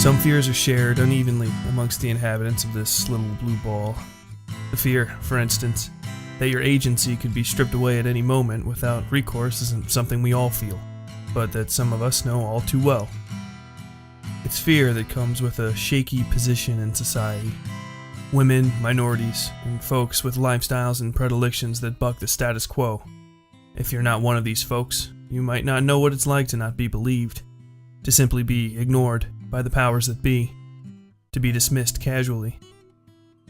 Some fears are shared unevenly amongst the inhabitants of this little blue ball. The fear, for instance, that your agency could be stripped away at any moment without recourse isn't something we all feel, but that some of us know all too well. It's fear that comes with a shaky position in society. Women, minorities, and folks with lifestyles and predilections that buck the status quo. If you're not one of these folks, you might not know what it's like to not be believed, to simply be ignored by the powers that be, to be dismissed casually,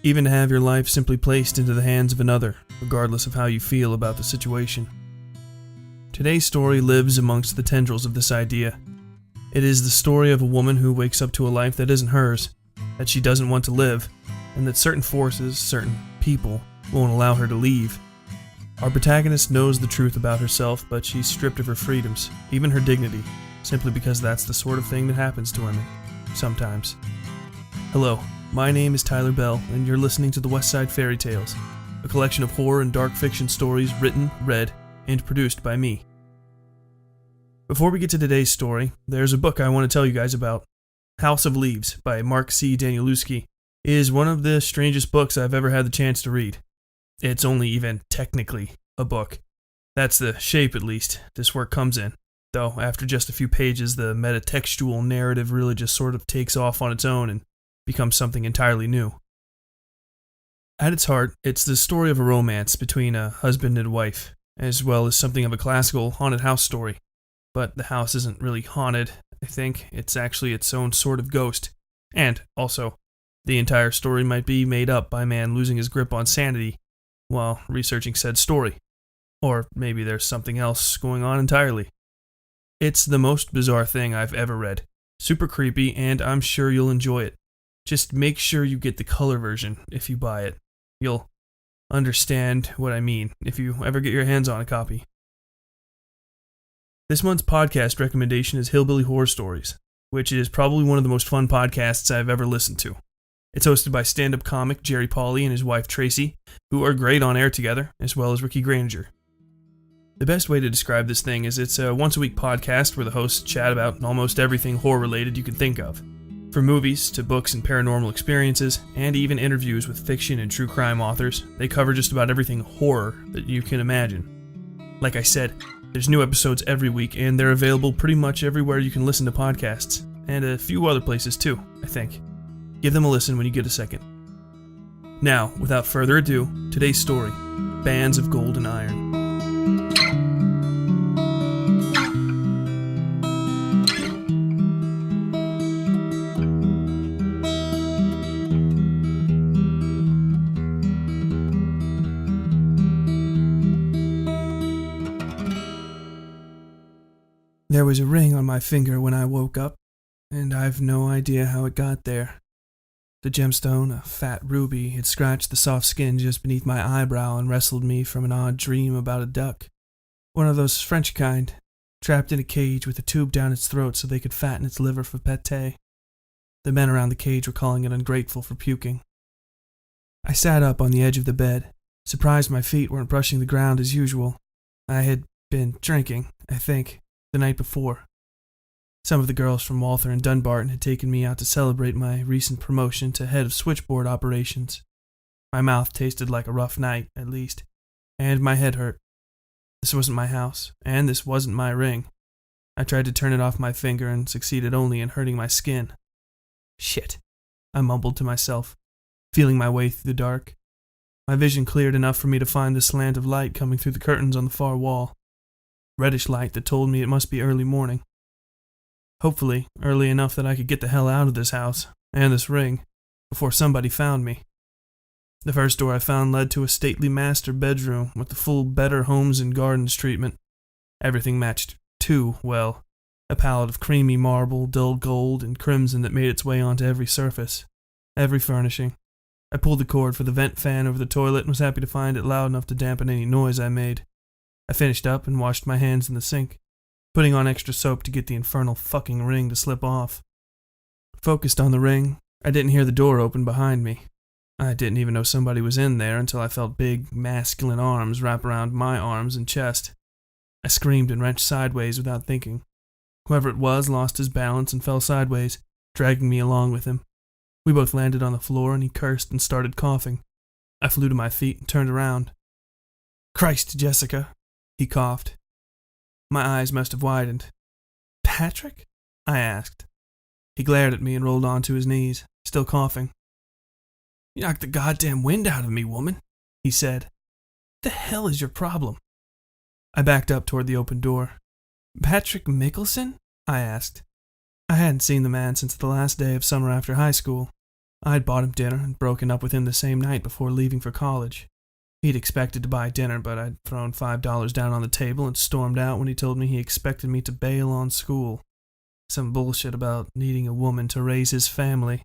even to have your life simply placed into the hands of another, regardless of how you feel about the situation. Today's story lives amongst the tendrils of this idea. It is the story of a woman who wakes up to a life that isn't hers, that she doesn't want to live, and that certain forces, certain people, won't allow her to leave. Our protagonist knows the truth about herself, but she's stripped of her freedoms, even her dignity, simply because that's the sort of thing that happens to women, sometimes. Hello, my name is Tyler Bell, and you're listening to the Westside Fairytales, a collection of horror and dark fiction stories written, read, and produced by me. Before we get to today's story, there's a book I want to tell you guys about. House of Leaves by Mark C. Danielewski is one of the strangest books I've ever had the chance to read. It's only even technically a book. That's the shape, at least, this work comes in. Though, after just a few pages, the metatextual narrative really just sort of takes off on its own and becomes something entirely new. At its heart, it's the story of a romance between a husband and wife, as well as something of a classical haunted house story. But the house isn't really haunted, I think. It's actually its own sort of ghost. And, also, the entire story might be made up by a man losing his grip on sanity while researching said story. Or maybe there's something else going on entirely. It's the most bizarre thing I've ever read. Super creepy, and I'm sure you'll enjoy it. Just make sure you get the color version if you buy it. You'll understand what I mean if you ever get your hands on a copy. This month's podcast recommendation is Hillbilly Horror Stories, which is probably one of the most fun podcasts I've ever listened to. It's hosted by stand-up comic Jerry Pauly and his wife Tracy, who are great on air together, as well as Ricky Granger. The best way to describe this thing is it's a once-a-week podcast where the hosts chat about almost everything horror-related you can think of. From movies to books and paranormal experiences, and even interviews with fiction and true crime authors, they cover just about everything horror that you can imagine. Like I said, there's new episodes every week, and they're available pretty much everywhere you can listen to podcasts, and a few other places too, I think. Give them a listen when you get a second. Now, without further ado, today's story, Bands of Gold and Iron. There was a ring on my finger when I woke up, and I've no idea how it got there. The gemstone, a fat ruby, had scratched the soft skin just beneath my eyebrow and wrestled me from an odd dream about a duck. One of those French kind, trapped in a cage with a tube down its throat so they could fatten its liver for pâté. The men around the cage were calling it ungrateful for puking. I sat up on the edge of the bed, surprised my feet weren't brushing the ground as usual. I had been drinking, I think, the night before. Some of the girls from Walther and Dunbarton had taken me out to celebrate my recent promotion to head of switchboard operations. My mouth tasted like a rough night, at least, and my head hurt. This wasn't my house, and this wasn't my ring. I tried to turn it off my finger and succeeded only in hurting my skin. Shit, I mumbled to myself, feeling my way through the dark. My vision cleared enough for me to find the slant of light coming through the curtains on the far wall. Reddish light that told me it must be early morning. Hopefully, early enough that I could get the hell out of this house, and this ring, before somebody found me. The first door I found led to a stately master bedroom with the full Better Homes and Gardens treatment. Everything matched too well. A palette of creamy marble, dull gold, and crimson that made its way onto every surface, every furnishing. I pulled the cord for the vent fan over the toilet and was happy to find it loud enough to dampen any noise I made. I finished up and washed my hands in the sink, putting on extra soap to get the infernal fucking ring to slip off. Focused on the ring, I didn't hear the door open behind me. I didn't even know somebody was in there until I felt big, masculine arms wrap around my arms and chest. I screamed and wrenched sideways without thinking. Whoever it was lost his balance and fell sideways, dragging me along with him. We both landed on the floor, and he cursed and started coughing. I flew to my feet and turned around. "Christ, Jessica," he coughed. My eyes must have widened. "Patrick?" I asked. He glared at me and rolled onto his knees, still coughing. "You knocked the goddamn wind out of me, woman," he said. "What the hell is your problem?" I backed up toward the open door. "Patrick Mickelson?" I asked. I hadn't seen the man since the last day of summer after high school. I'd bought him dinner and broken up with him the same night before leaving for college. He'd expected to buy dinner, but I'd thrown $5 down on the table and stormed out when he told me he expected me to bail on school. Some bullshit about needing a woman to raise his family.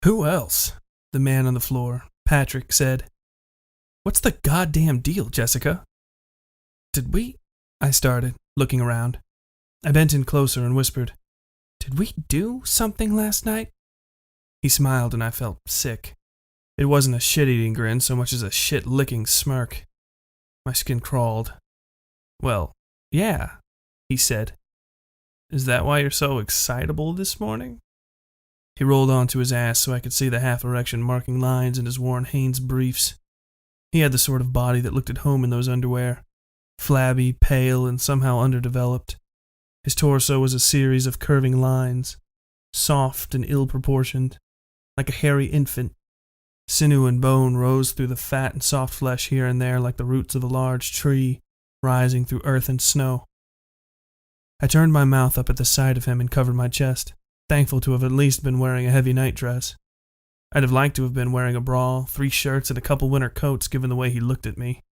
"Who else?" the man on the floor, Patrick, said. "What's the goddamn deal, Jessica?" "Did we?" I started, looking around. I bent in closer and whispered, "Did we do something last night?" He smiled and I felt sick. It wasn't a shit-eating grin so much as a shit-licking smirk. My skin crawled. "Well, yeah," he said. "Is that why you're so excitable this morning?" He rolled onto his ass so I could see the half-erection marking lines in his worn Hanes briefs. He had the sort of body that looked at home in those underwear. Flabby, pale, and somehow underdeveloped. His torso was a series of curving lines, soft and ill-proportioned, like a hairy infant. Sinew and bone rose through the fat and soft flesh here and there like the roots of a large tree, rising through earth and snow. I turned my mouth up at the sight of him and covered my chest, thankful to have at least been wearing a heavy nightdress. I'd have liked to have been wearing a bra, 3 shirts, and a couple winter coats given the way he looked at me.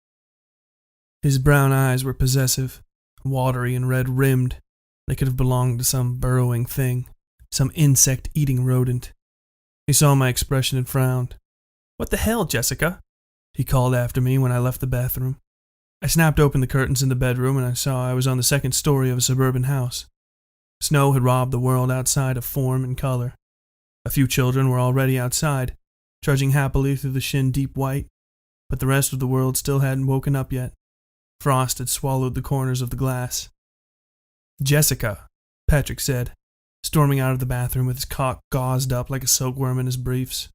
His brown eyes were possessive, watery and red-rimmed. They could have belonged to some burrowing thing, some insect-eating rodent. He saw my expression and frowned. "What the hell, Jessica?" he called after me when I left the bathroom. I snapped open the curtains in the bedroom and I saw I was on the second story of a suburban house. Snow had robbed the world outside of form and color. A few children were already outside, trudging happily through the shin-deep white, but the rest of the world still hadn't woken up yet. Frost had swallowed the corners of the glass. "Jessica," Patrick said, storming out of the bathroom with his cock gauzed up like a silkworm in his briefs.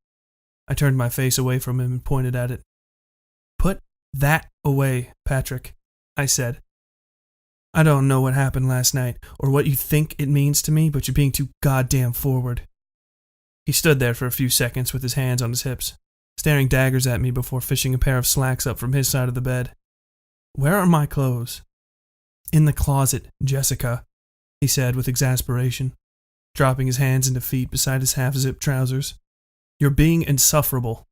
I turned my face away from him and pointed at it. "Put that away, Patrick," I said. "I don't know what happened last night, or what you think it means to me, but you're being too goddamn forward." He stood there for a few seconds with his hands on his hips, staring daggers at me before fishing a pair of slacks up from his side of the bed. "Where are my clothes?" "In the closet, Jessica," he said with exasperation, dropping his hands into feet beside his half-zipped trousers. "You're being insufferable."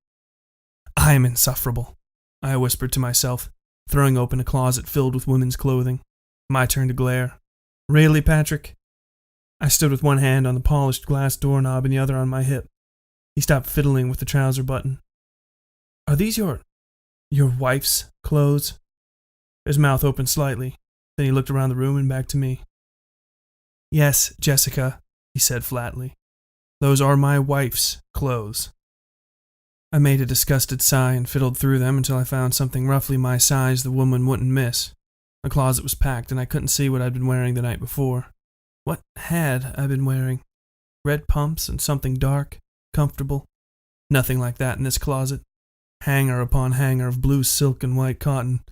"I'm insufferable," I whispered to myself, throwing open a closet filled with women's clothing. My turn to glare. "Really, Patrick?" I stood with one hand on the polished glass doorknob and the other on my hip. He stopped fiddling with the trouser button. "Are these your wife's clothes?" His mouth opened slightly, then he looked around the room and back to me. "Yes, Jessica," he said flatly. "Those are my wife's clothes." I made a disgusted sigh and fiddled through them until I found something roughly my size the woman wouldn't miss. The closet was packed and I couldn't see what I'd been wearing the night before. What had I been wearing? Red pumps and something dark, comfortable? Nothing like that in this closet. Hanger upon hanger of blue silk and white cotton.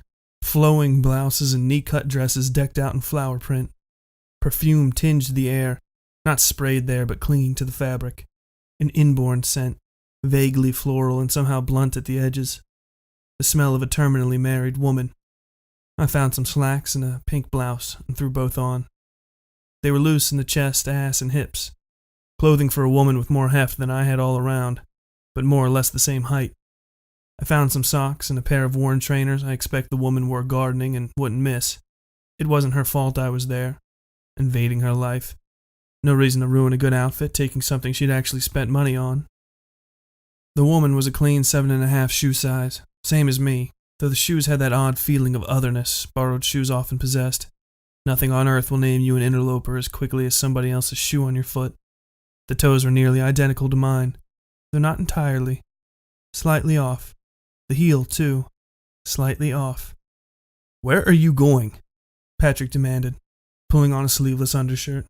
Flowing blouses and knee-cut dresses decked out in flower print. Perfume tinged the air, not sprayed there but clinging to the fabric. An inborn scent, vaguely floral and somehow blunt at the edges. The smell of a terminally married woman. I found some slacks and a pink blouse and threw both on. They were loose in the chest, ass, and hips. Clothing for a woman with more heft than I had all around, but more or less the same height. I found some socks and a pair of worn trainers I expect the woman wore gardening and wouldn't miss. It wasn't her fault I was there, invading her life. No reason to ruin a good outfit taking something she'd actually spent money on. The woman was a clean 7.5 shoe size, same as me, though the shoes had that odd feeling of otherness borrowed shoes often possessed. Nothing on earth will name you an interloper as quickly as somebody else's shoe on your foot. The toes were nearly identical to mine, though not entirely. Slightly off. The heel, too. Slightly off. "Where are you going?" Patrick demanded, pulling on a sleeveless undershirt.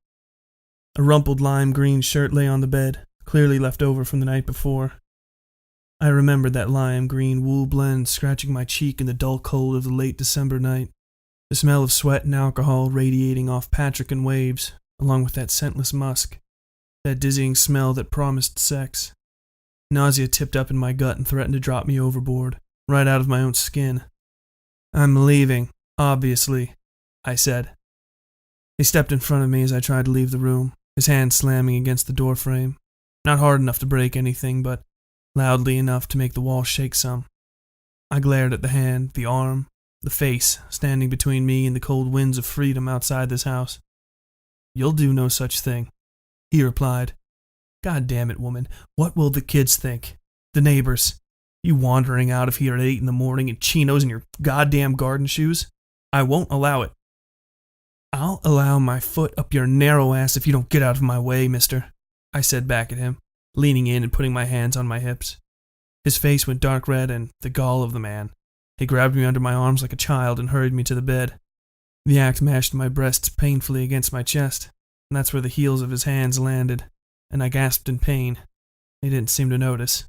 A rumpled lime green shirt lay on the bed, clearly left over from the night before. I remembered that lime green wool blend scratching my cheek in the dull cold of the late December night, the smell of sweat and alcohol radiating off Patrick and Waves, along with that scentless musk, that dizzying smell that promised sex. Nausea tipped up in my gut and threatened to drop me overboard, right out of my own skin. "I'm leaving, obviously," I said. He stepped in front of me as I tried to leave the room, his hand slamming against the doorframe, not hard enough to break anything, but loudly enough to make the wall shake some. I glared at the hand, the arm, the face standing between me and the cold winds of freedom outside this house. "You'll do no such thing," he replied. "God damn it, woman, what will the kids think? The neighbors? You wandering out of here at 8 in the morning in chinos and your goddamn garden shoes? I won't allow it." "I'll allow my foot up your narrow ass if you don't get out of my way, mister," I said back at him, leaning in and putting my hands on my hips. His face went dark red, and the gall of the man. He grabbed me under my arms like a child and hurried me to the bed. The act mashed my breasts painfully against my chest, and that's where the heels of his hands landed, and I gasped in pain. He didn't seem to notice.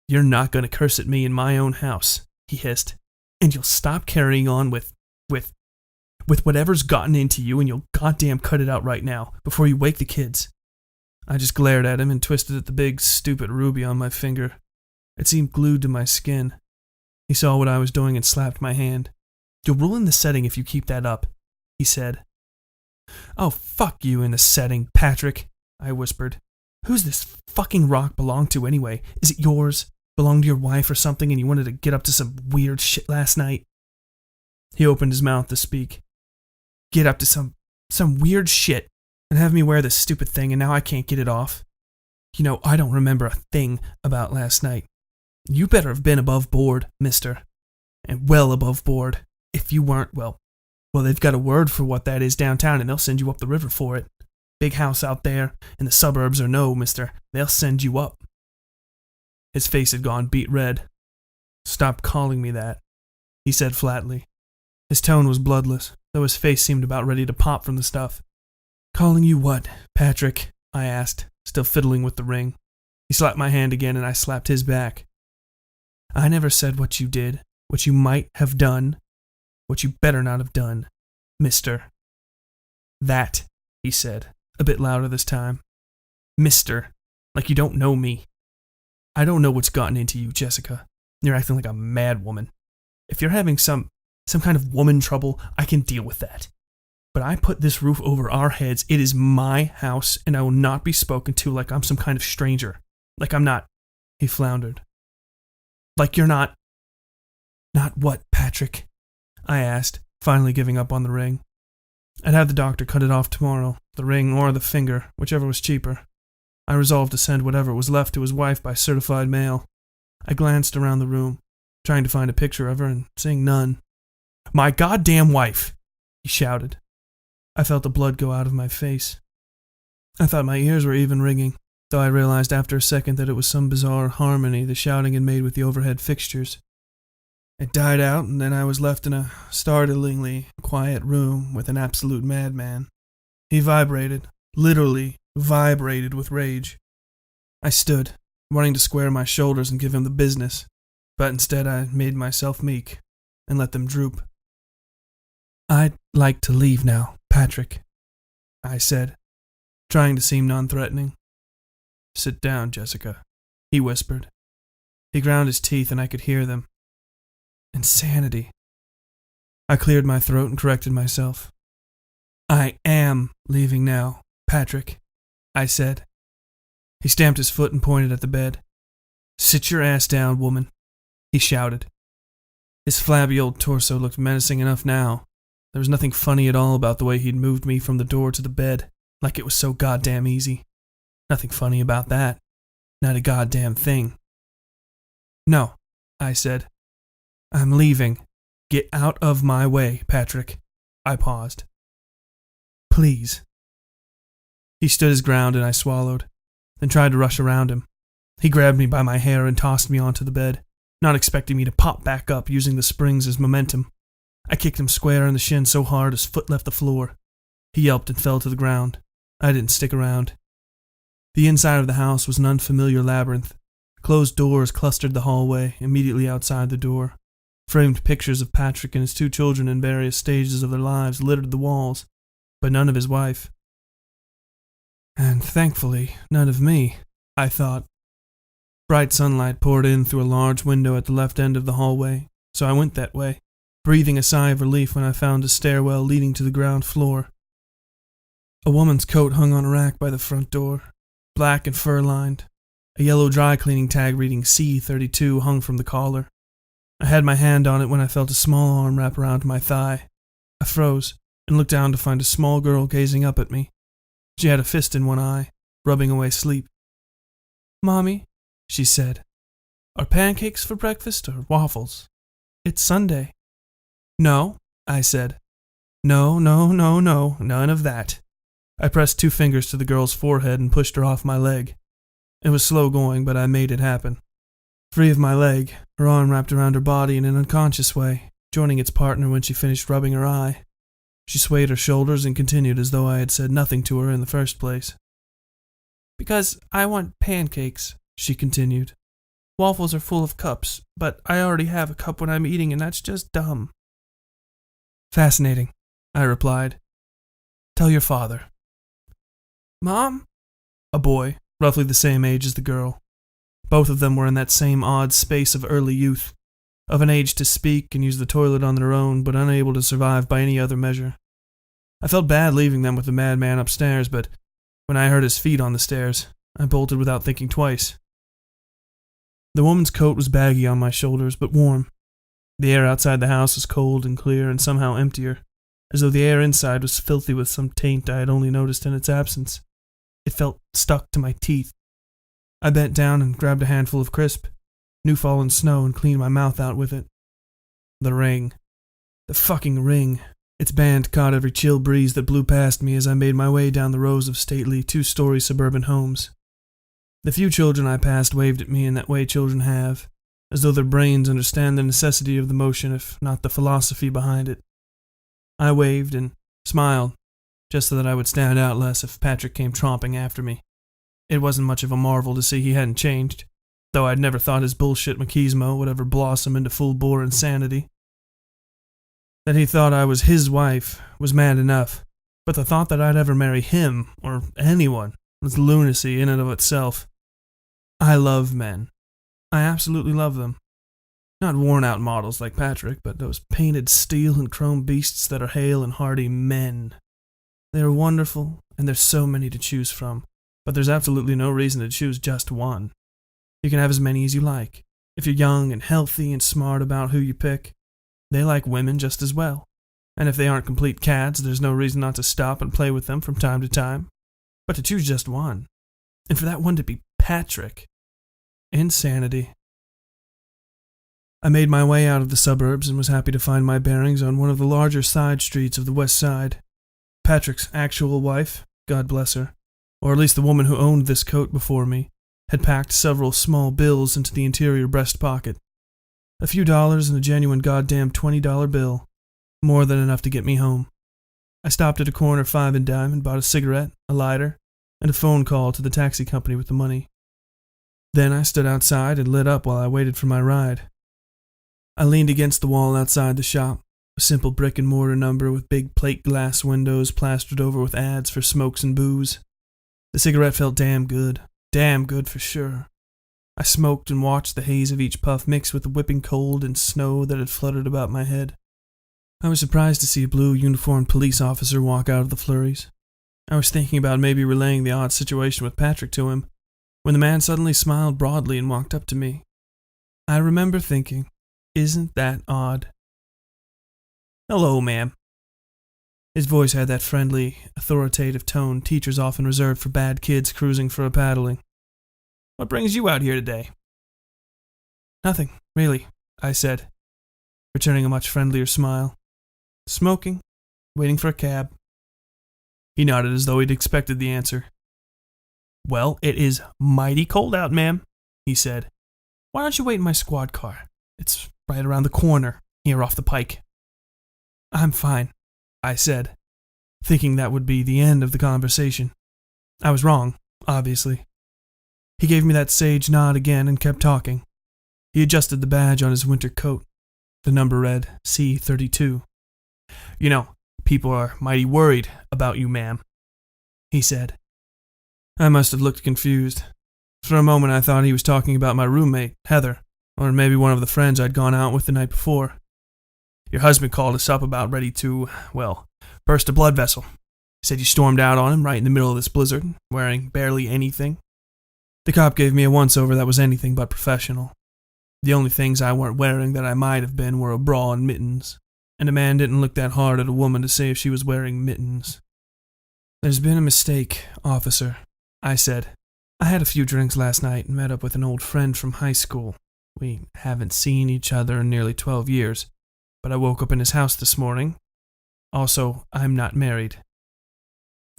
"You're not going to curse at me in my own house," he hissed, "and you'll stop carrying on with whatever's gotten into you, and you'll goddamn cut it out right now, before you wake the kids." I just glared at him and twisted at the big, stupid ruby on my finger. It seemed glued to my skin. He saw what I was doing and slapped my hand. "You'll ruin the setting if you keep that up," he said. "Oh, fuck you in the setting, Patrick," I whispered. "Who's this fucking rock belong to anyway? Is it yours? Belong to your wife or something and you wanted to get up to some weird shit last night?" He opened his mouth to speak. "Get up to some weird shit and have me wear this stupid thing, and now I can't get it off. You know, I don't remember a thing about last night. You better have been above board, mister. And well above board. If you weren't, well, they've got a word for what that is downtown, and they'll send you up the river for it. Big house out there, in the suburbs or no, mister, they'll send you up." His face had gone beet red. "Stop calling me that," he said flatly. His tone was bloodless, though his face seemed about ready to pop from the stuff. "Calling you what, Patrick?" I asked, still fiddling with the ring. He slapped my hand again, and I slapped his back. "I never said what you did, what you might have done, what you better not have done, mister." "That," he said, a bit louder this time. "Mister, like you don't know me. I don't know what's gotten into you, Jessica. You're acting like a mad woman. If you're having some kind of woman trouble, I can deal with that. But I put this roof over our heads. It is my house, and I will not be spoken to like I'm some kind of stranger. Like I'm not," he floundered. "Like you're not." "Not what, Patrick?" I asked, finally giving up on the ring. I'd have the doctor cut it off tomorrow, the ring or the finger, whichever was cheaper. I resolved to send whatever was left to his wife by certified mail. I glanced around the room, trying to find a picture of her and seeing none. "My goddamn wife!" he shouted. I felt the blood go out of my face. I thought my ears were even ringing, though I realized after a second that it was some bizarre harmony the shouting had made with the overhead fixtures. It died out, and then I was left in a startlingly quiet room with an absolute madman. He vibrated, literally vibrated with rage. I stood, wanting to square my shoulders and give him the business, but instead I made myself meek and let them droop. "I'd like to leave now, Patrick," I said, trying to seem non-threatening. "Sit down, Jessica," he whispered. He ground his teeth and I could hear them. Insanity. I cleared my throat and corrected myself. "I am leaving now, Patrick," I said. He stamped his foot and pointed at the bed. "Sit your ass down, woman," he shouted. His flabby old torso looked menacing enough now. There was nothing funny at all about the way he'd moved me from the door to the bed, like it was so goddamn easy. Nothing funny about that. Not a goddamn thing. "No," I said. "I'm leaving. Get out of my way, Patrick." I paused. "Please." He stood his ground and I swallowed, then tried to rush around him. He grabbed me by my hair and tossed me onto the bed, not expecting me to pop back up using the springs as momentum. I kicked him square in the shin so hard his foot left the floor. He yelped and fell to the ground. I didn't stick around. The inside of the house was an unfamiliar labyrinth. Closed doors clustered the hallway immediately outside the door. Framed pictures of Patrick and his 2 children in various stages of their lives littered the walls, but none of his wife. And thankfully, none of me, I thought. Bright sunlight poured in through a large window at the left end of the hallway, so I went that way, breathing a sigh of relief when I found a stairwell leading to the ground floor. A woman's coat hung on a rack by the front door, black and fur-lined. A yellow dry cleaning tag reading C32 hung from the collar. I had my hand on it when I felt a small arm wrap around my thigh. I froze and looked down to find a small girl gazing up at me. She had a fist in one eye, rubbing away sleep. "Mommy," she said, "are pancakes for breakfast or waffles? It's Sunday." "No," I said. "No, none of that." I pressed 2 fingers to the girl's forehead and pushed her off my leg. It was slow going, but I made it happen. Free of my leg, her arm wrapped around her body in an unconscious way, joining its partner when she finished rubbing her eye. She swayed her shoulders and continued as though I had said nothing to her in the first place. "Because I want pancakes," she continued. "Waffles are full of cups, but I already have a cup when I'm eating, and that's just dumb." "Fascinating," I replied. "Tell your father." "Mom?" A boy, roughly the same age as the girl. Both of them were in that same odd space of early youth, of an age to speak and use the toilet on their own, but unable to survive by any other measure. I felt bad leaving them with the madman upstairs, but when I heard his feet on the stairs, I bolted without thinking twice. The woman's coat was baggy on my shoulders, but warm. The air outside the house was cold and clear and somehow emptier, as though the air inside was filthy with some taint I had only noticed in its absence. It felt stuck to my teeth. I bent down and grabbed a handful of crisp, new-fallen snow, and cleaned my mouth out with it. The ring. The fucking ring. Its band caught every chill breeze that blew past me as I made my way down the rows of stately 2-story suburban homes. The few children I passed waved at me in that way children have, as though their brains understand the necessity of the motion if not the philosophy behind it. I waved and smiled, just so that I would stand out less if Patrick came tromping after me. It wasn't much of a marvel to see he hadn't changed, though I'd never thought his bullshit machismo would ever blossom into full-bore insanity. That he thought I was his wife was mad enough, but the thought that I'd ever marry him, or anyone, was lunacy in and of itself. I love men. I absolutely love them. Not worn-out models like Patrick, but those painted steel and chrome beasts that are hale and hearty men. They are wonderful, and there's so many to choose from, but there's absolutely no reason to choose just one. You can have as many as you like. If you're young and healthy and smart about who you pick, they like women just as well. And if they aren't complete cads, there's no reason not to stop and play with them from time to time. But to choose just one, and for that one to be Patrick. Insanity. I made my way out of the suburbs and was happy to find my bearings on one of the larger side streets of the West Side. Patrick's actual wife, God bless her, or at least the woman who owned this coat before me, had packed several small bills into the interior breast pocket. A few dollars and a genuine goddamn $20 bill, more than enough to get me home. I stopped at a corner 5 and dime and bought a cigarette, a lighter, and a phone call to the taxi company with the money. Then I stood outside and lit up while I waited for my ride. I leaned against the wall outside the shop, a simple brick-and-mortar number with big plate glass windows plastered over with ads for smokes and booze. The cigarette felt damn good for sure. I smoked and watched the haze of each puff mix with the whipping cold and snow that had fluttered about my head. I was surprised to see a blue uniformed police officer walk out of the flurries. I was thinking about maybe relaying the odd situation with Patrick to him, when the man suddenly smiled broadly and walked up to me. I remember thinking, isn't that odd? "Hello, ma'am." His voice had that friendly, authoritative tone teachers often reserve for bad kids cruising for a paddling. "What brings you out here today?" "Nothing, really," I said, returning a much friendlier smile. "Smoking, waiting for a cab." He nodded as though he'd expected the answer. "Well, it is mighty cold out, ma'am," he said. "Why don't you wait in my squad car? It's right around the corner, here off the pike." "I'm fine," I said, thinking that would be the end of the conversation. I was wrong, obviously. He gave me that sage nod again and kept talking. He adjusted the badge on his winter coat. The number read C-32. You know, people are mighty worried about you, ma'am, he said. I must have looked confused. For a moment I thought he was talking about my roommate, Heather, or maybe one of the friends I'd gone out with the night before. Your husband called us up about ready to, well, burst a blood vessel. He said you stormed out on him right in the middle of this blizzard, wearing barely anything. The cop gave me a once-over that was anything but professional. The only things I weren't wearing that I might have been were a bra and mittens, and a man didn't look that hard at a woman to say if she was wearing mittens. There's been a mistake, officer, I said. I had a few drinks last night and met up with an old friend from high school. We haven't seen each other in nearly 12 years, but I woke up in his house this morning. Also, I'm not married.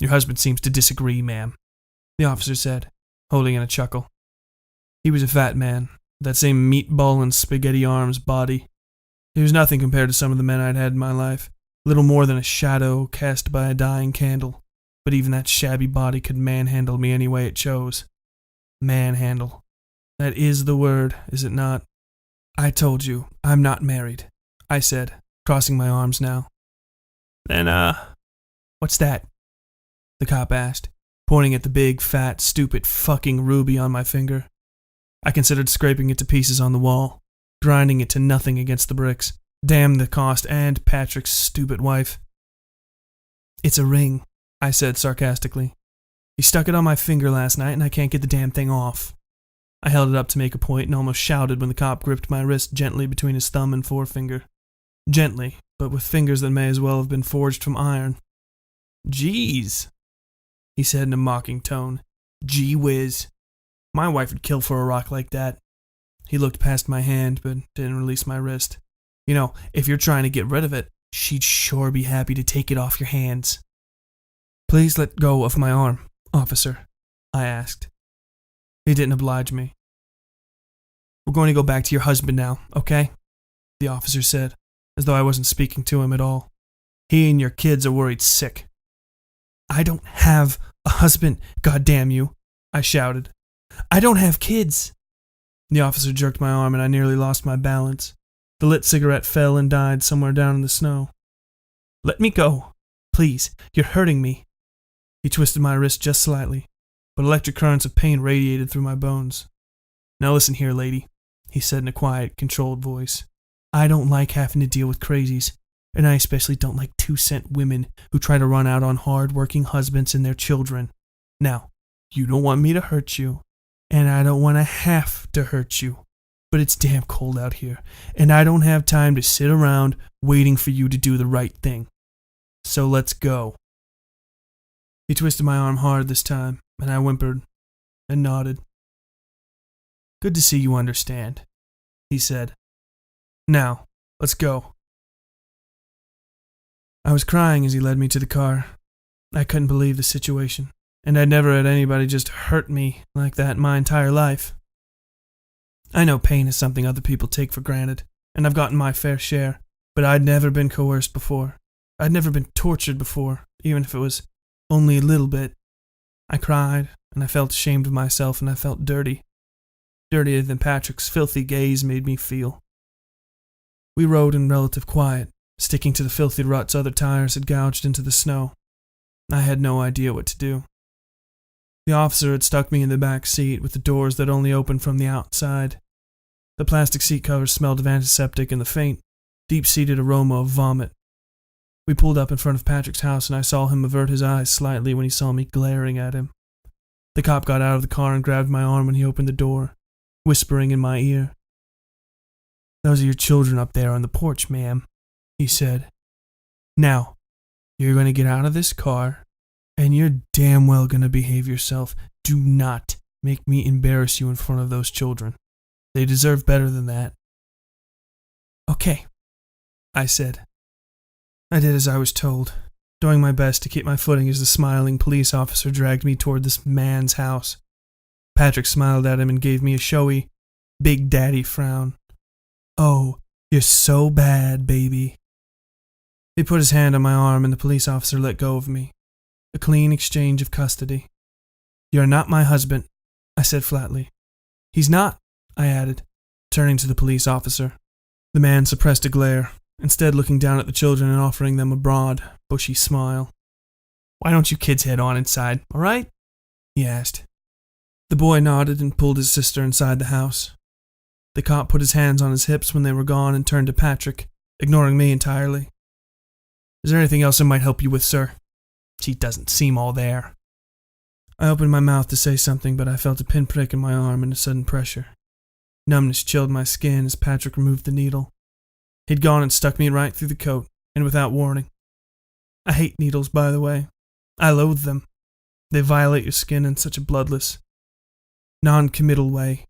Your husband seems to disagree, ma'am, the officer said, holding in a chuckle. He was a fat man, with that same meatball and spaghetti arms body. He was nothing compared to some of the men I'd had in my life, little more than a shadow cast by a dying candle, but even that shabby body could manhandle me any way it chose. Manhandle. That is the word, is it not? I told you, I'm not married, I said, crossing my arms now. Then, what's that? The cop asked, pointing at the big, fat, stupid fucking ruby on my finger. I considered scraping it to pieces on the wall, grinding it to nothing against the bricks. Damn the cost and Patrick's stupid wife. It's a ring, I said sarcastically. He stuck it on my finger last night and I can't get the damn thing off. I held it up to make a point and almost shouted when the cop gripped my wrist gently between his thumb and forefinger. Gently, but with fingers that may as well have been forged from iron. Jeez, he said in a mocking tone. Gee whiz. My wife would kill for a rock like that. He looked past my hand, but didn't release my wrist. You know, if you're trying to get rid of it, she'd sure be happy to take it off your hands. Please let go of my arm, officer, I asked. He didn't oblige me. We're going to go back to your husband now, okay? The officer said, as though I wasn't speaking to him at all. He and your kids are worried sick. I don't have a husband, goddamn you, I shouted. I don't have kids. The officer jerked my arm and I nearly lost my balance. The lit cigarette fell and died somewhere down in the snow. Let me go. Please, you're hurting me. He twisted my wrist just slightly, but electric currents of pain radiated through my bones. Now listen here, lady, he said in a quiet, controlled voice. I don't like having to deal with crazies, and I especially don't like 2-cent women who try to run out on hard-working husbands and their children. Now, you don't want me to hurt you, and I don't want to have to hurt you, but it's damn cold out here, and I don't have time to sit around waiting for you to do the right thing. So let's go. He twisted my arm hard this time, and I whimpered and nodded. Good to see you understand, he said. Now, let's go. I was crying as he led me to the car. I couldn't believe the situation, and I'd never had anybody just hurt me like that my entire life. I know pain is something other people take for granted, and I've gotten my fair share, but I'd never been coerced before. I'd never been tortured before, even if it was only a little bit. I cried, and I felt ashamed of myself, and I felt dirty. Dirtier than Patrick's filthy gaze made me feel. We rode in relative quiet, sticking to the filthy ruts other tires had gouged into the snow. I had no idea what to do. The officer had stuck me in the back seat with the doors that only opened from the outside. The plastic seat covers smelled of antiseptic and the faint, deep-seated aroma of vomit. We pulled up in front of Patrick's house and I saw him avert his eyes slightly when he saw me glaring at him. The cop got out of the car and grabbed my arm when he opened the door, whispering in my ear. Those are your children up there on the porch, ma'am, he said. Now, you're going to get out of this car, and you're damn well going to behave yourself. Do not make me embarrass you in front of those children. They deserve better than that. Okay, I said. I did as I was told, doing my best to keep my footing as the smiling police officer dragged me toward this man's house. Patrick smiled at him and gave me a showy, Big Daddy frown. Oh, you're so bad, baby. He put his hand on my arm and the police officer let go of me. A clean exchange of custody. "You're not my husband," I said flatly. "He's not," I added, turning to the police officer. The man suppressed a glare, instead looking down at the children and offering them a broad, bushy smile. "Why don't you kids head on inside, all right?" he asked. The boy nodded and pulled his sister inside the house. The cop put his hands on his hips when they were gone and turned to Patrick, ignoring me entirely. "Is there anything else I might help you with, sir? She doesn't seem all there." I opened my mouth to say something, but I felt a pinprick in my arm and a sudden pressure. Numbness chilled my skin as Patrick removed the needle. He'd gone and stuck me right through the coat, and without warning. I hate needles, by the way. I loathe them. They violate your skin in such a bloodless, non-committal way,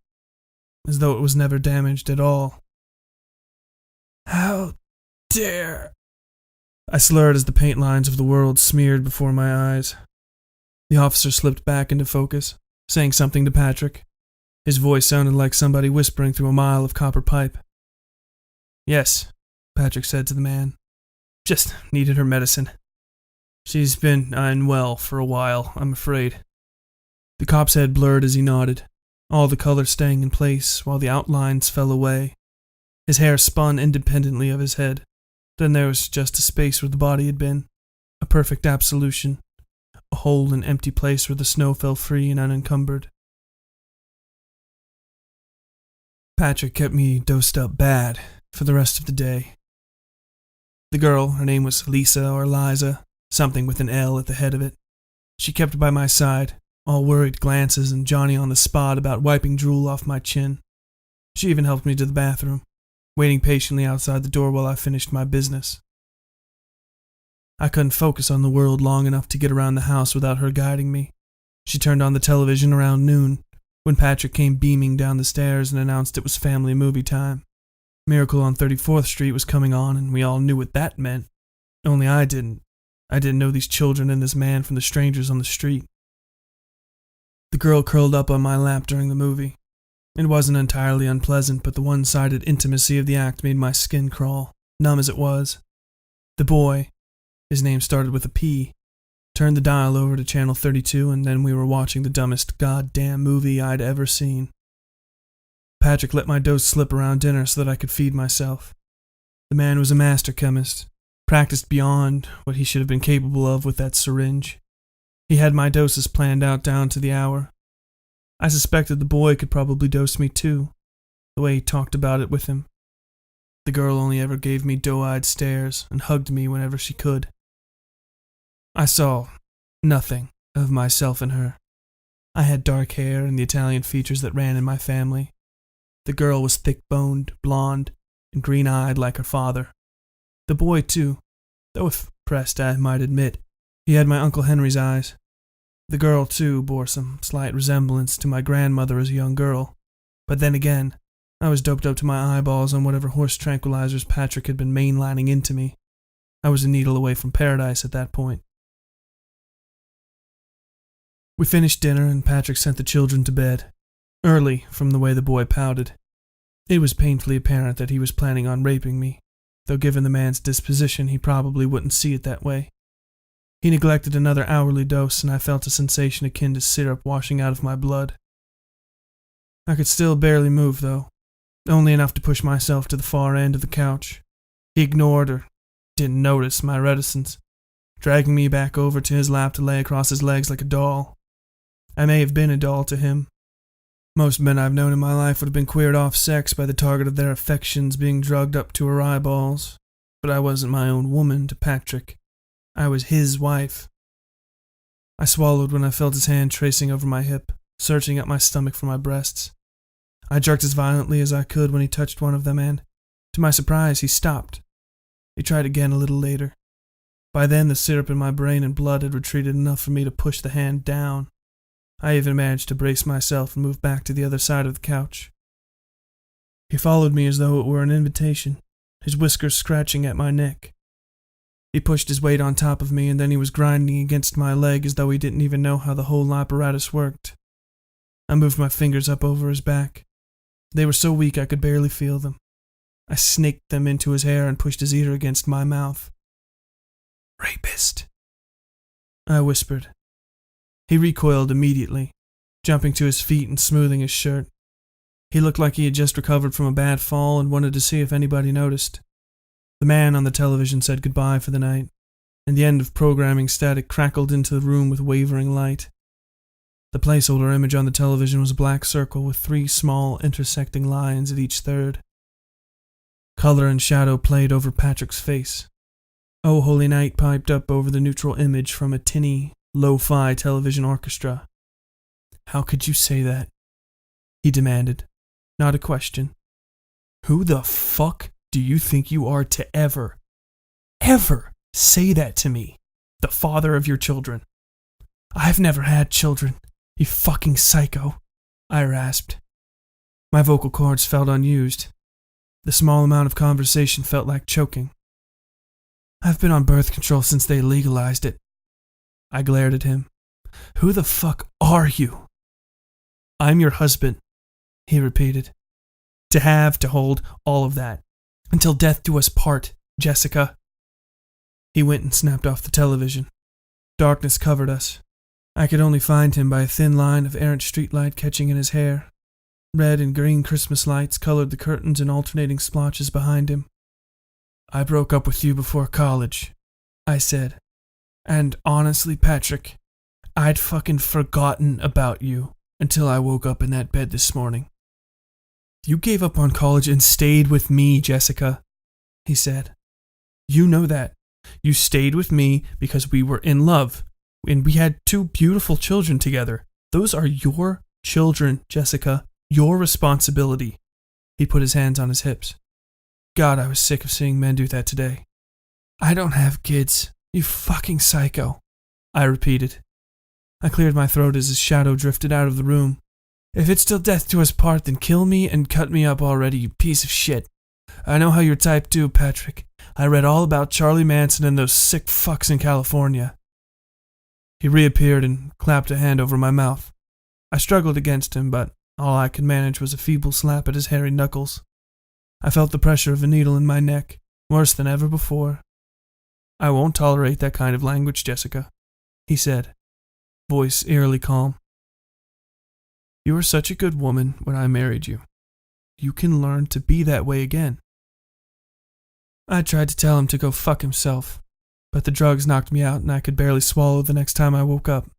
as though it was never damaged at all. "How dare..." I slurred as the paint lines of the world smeared before my eyes. The officer slipped back into focus, saying something to Patrick. His voice sounded like somebody whispering through a mile of copper pipe. "Yes," Patrick said to the man. "Just needed her medicine. She's been unwell for a while, I'm afraid." The cop's head blurred as he nodded, all the color staying in place while the outlines fell away. His hair spun independently of his head. Then there was just a space where the body had been, a perfect absolution, a whole and empty place where the snow fell free and unencumbered. Patrick kept me dosed up bad for the rest of the day. The girl, her name was Lisa or Liza, something with an L at the head of it. She kept by my side, all worried glances and Johnny on the spot about wiping drool off my chin. She even helped me to the bathroom, waiting patiently outside the door while I finished my business. I couldn't focus on the world long enough to get around the house without her guiding me. She turned on the television around noon, when Patrick came beaming down the stairs and announced it was family movie time. Miracle on 34th Street was coming on, and we all knew what that meant. Only I didn't. I didn't know these children and this man from the strangers on the street. The girl curled up on my lap during the movie. It wasn't entirely unpleasant, but the one-sided intimacy of the act made my skin crawl, numb as it was. The boy, his name started with a P, turned the dial over to channel 32, and then we were watching the dumbest goddamn movie I'd ever seen. Patrick let my dose slip around dinner so that I could feed myself. The man was a master chemist, practiced beyond what he should have been capable of with that syringe. He had my doses planned out down to the hour. I suspected the boy could probably dose me too, the way he talked about it with him. The girl only ever gave me doe-eyed stares and hugged me whenever she could. I saw nothing of myself in her. I had dark hair and the Italian features that ran in my family. The girl was thick-boned, blonde, and green-eyed like her father. The boy, too, though if pressed, I might admit, he had my Uncle Henry's eyes. The girl, too, bore some slight resemblance to my grandmother as a young girl. But then again, I was doped up to my eyeballs on whatever horse tranquilizers Patrick had been mainlining into me. I was a needle away from paradise at that point. We finished dinner and Patrick sent the children to bed, early from the way the boy pouted. It was painfully apparent that he was planning on raping me, though given the man's disposition he probably wouldn't see it that way. He neglected another hourly dose and I felt a sensation akin to syrup washing out of my blood. I could still barely move, though, only enough to push myself to the far end of the couch. He ignored or didn't notice my reticence, dragging me back over to his lap to lay across his legs like a doll. I may have been a doll to him. Most men I've known in my life would have been queered off sex by the target of their affections being drugged up to her eyeballs, but I wasn't my own woman to Patrick. I was his wife. I swallowed when I felt his hand tracing over my hip, searching at my stomach for my breasts. I jerked as violently as I could when he touched one of them and, to my surprise, he stopped. He tried again a little later. By then, the syrup in my brain and blood had retreated enough for me to push the hand down. I even managed to brace myself and move back to the other side of the couch. He followed me as though it were an invitation, his whiskers scratching at my neck. He pushed his weight on top of me and then he was grinding against my leg as though he didn't even know how the whole apparatus worked. I moved my fingers up over his back. They were so weak I could barely feel them. I snaked them into his hair and pushed his ear against my mouth. "Rapist," I whispered. He recoiled immediately, jumping to his feet and smoothing his shirt. He looked like he had just recovered from a bad fall and wanted to see if anybody noticed. The man on the television said goodbye for the night, and the end of programming static crackled into the room with wavering light. The placeholder image on the television was a black circle with 3 small intersecting lines at each third. Color and shadow played over Patrick's face. "Oh Holy Night" piped up over the neutral image from a tinny, lo-fi television orchestra. "How could you say that?" he demanded, not a question. "Who the fuck do you think you are to ever say that to me, the father of your children?" "I've never had children, you fucking psycho," I rasped. My vocal cords felt unused. The small amount of conversation felt like choking. "I've been on birth control since they legalized it." I glared at him. "Who the fuck are you?" "I'm your husband," he repeated. To hold, all of that. Until death do us part, Jessica." He went and snapped off the television. Darkness covered us. I could only find him by a thin line of errant streetlight catching in his hair. Red and green Christmas lights colored the curtains in alternating splotches behind him. "I broke up with you before college," I said. "And honestly, Patrick, I'd fucking forgotten about you until I woke up in that bed this morning." "You gave up on college and stayed with me, Jessica," he said. "You know that. You stayed with me because we were in love, and we had 2 beautiful children together. Those are your children, Jessica. Your responsibility." He put his hands on his hips. God, I was sick of seeing men do that today. "I don't have kids, you fucking psycho," I repeated. I cleared my throat as his shadow drifted out of the room. "If it's till death do us part, then kill me and cut me up already, you piece of shit. I know how your type do, Patrick. I read all about Charlie Manson and those sick fucks in California." He reappeared and clapped a hand over my mouth. I struggled against him, but all I could manage was a feeble slap at his hairy knuckles. I felt the pressure of a needle in my neck, worse than ever before. "I won't tolerate that kind of language, Jessica," he said, voice eerily calm. "You were such a good woman when I married you. You can learn to be that way again." I tried to tell him to go fuck himself, but the drugs knocked me out and I could barely swallow the next time I woke up.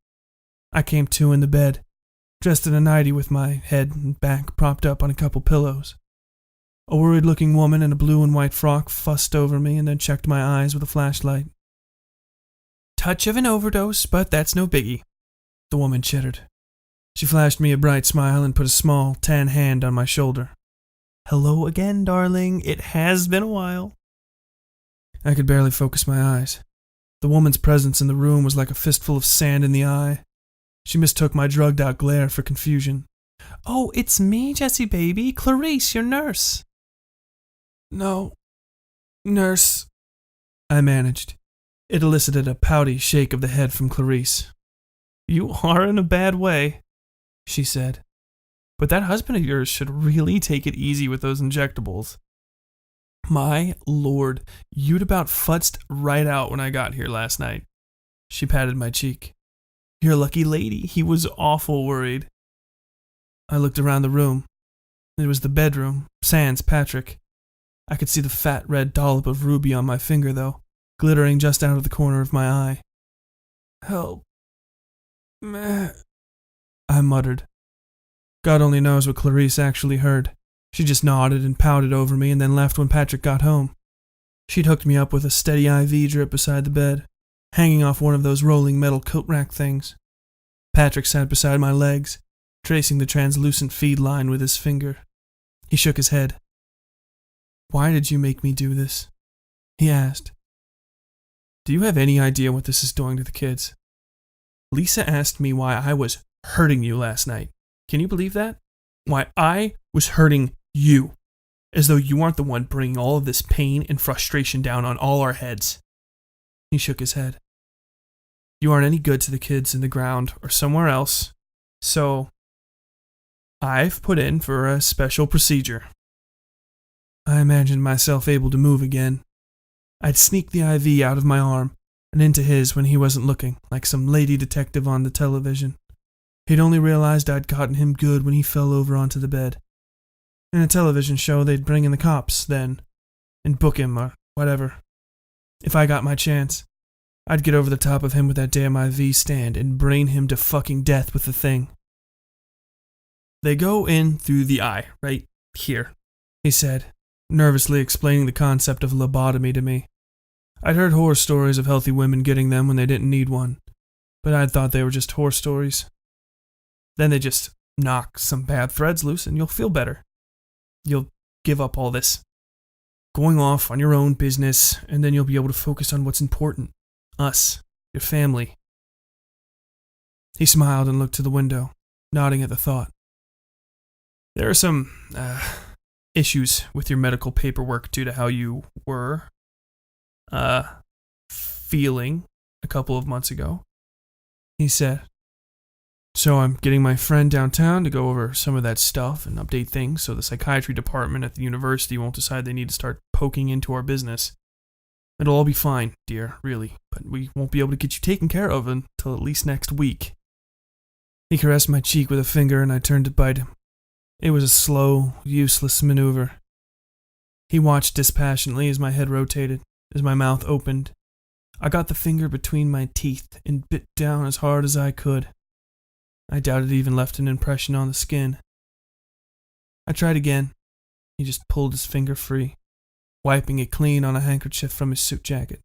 I came to in the bed, dressed in a nightie with my head and back propped up on a couple pillows. A worried-looking woman in a blue and white frock fussed over me and then checked my eyes with a flashlight. "Touch of an overdose, but that's no biggie," the woman chittered. She flashed me a bright smile and put a small, tan hand on my shoulder. "Hello again, darling. It has been a while." I could barely focus my eyes. The woman's presence in the room was like a fistful of sand in the eye. She mistook my drugged-out glare for confusion. "Oh, it's me, Jessie baby. Clarice, your nurse." "No, nurse," I managed. It elicited a pouty shake of the head from Clarice. "You are in a bad way," she said. "But that husband of yours should really take it easy with those injectables. My lord, you'd about futzed right out when I got here last night." She patted my cheek. "You're a lucky lady. He was awful worried." I looked around the room. It was the bedroom, sans Patrick. I could see the fat red dollop of ruby on my finger, though, glittering just out of the corner of my eye. "Help. Meh," I muttered. God only knows what Clarice actually heard. She just nodded and pouted over me and then left when Patrick got home. She'd hooked me up with a steady IV drip beside the bed, hanging off one of those rolling metal coat rack things. Patrick sat beside my legs, tracing the translucent feed line with his finger. He shook his head. "Why did you make me do this?" he asked. "Do you have any idea what this is doing to the kids? Lisa asked me why I was hurting you last night. Can you believe that? Why I was hurting you, as though you aren't the one bringing all of this pain and frustration down on all our heads." He shook his head. "You aren't any good to the kids in the ground or somewhere else, so I've put in for a special procedure." I imagined myself able to move again. I'd sneak the IV out of my arm and into his when he wasn't looking, like some lady detective on the television. He'd only realized I'd gotten him good when he fell over onto the bed. In a television show, they'd bring in the cops then, and book him or whatever. If I got my chance, I'd get over the top of him with that damn IV stand and brain him to fucking death with the thing. They go in through the eye, right here, he said, nervously explaining the concept of lobotomy to me. I'd heard horror stories of healthy women getting them when they didn't need one, but I'd thought they were just horror stories. Then they just knock some bad threads loose and you'll feel better. You'll give up all this going off on your own business, and then you'll be able to focus on what's important. Us, your family. He smiled and looked to the window, nodding at the thought. There are some issues with your medical paperwork due to how you were feeling a couple of months ago, he said. So I'm getting my friend downtown to go over some of that stuff and update things so the psychiatry department at the university won't decide they need to start poking into our business. It'll all be fine, dear, really, but we won't be able to get you taken care of until at least next week. He caressed my cheek with a finger and I turned to bite him. It was a slow, useless maneuver. He watched dispassionately as my head rotated, as my mouth opened. I got the finger between my teeth and bit down as hard as I could. I doubt it even left an impression on the skin. I tried again. He just pulled his finger free, wiping it clean on a handkerchief from his suit jacket.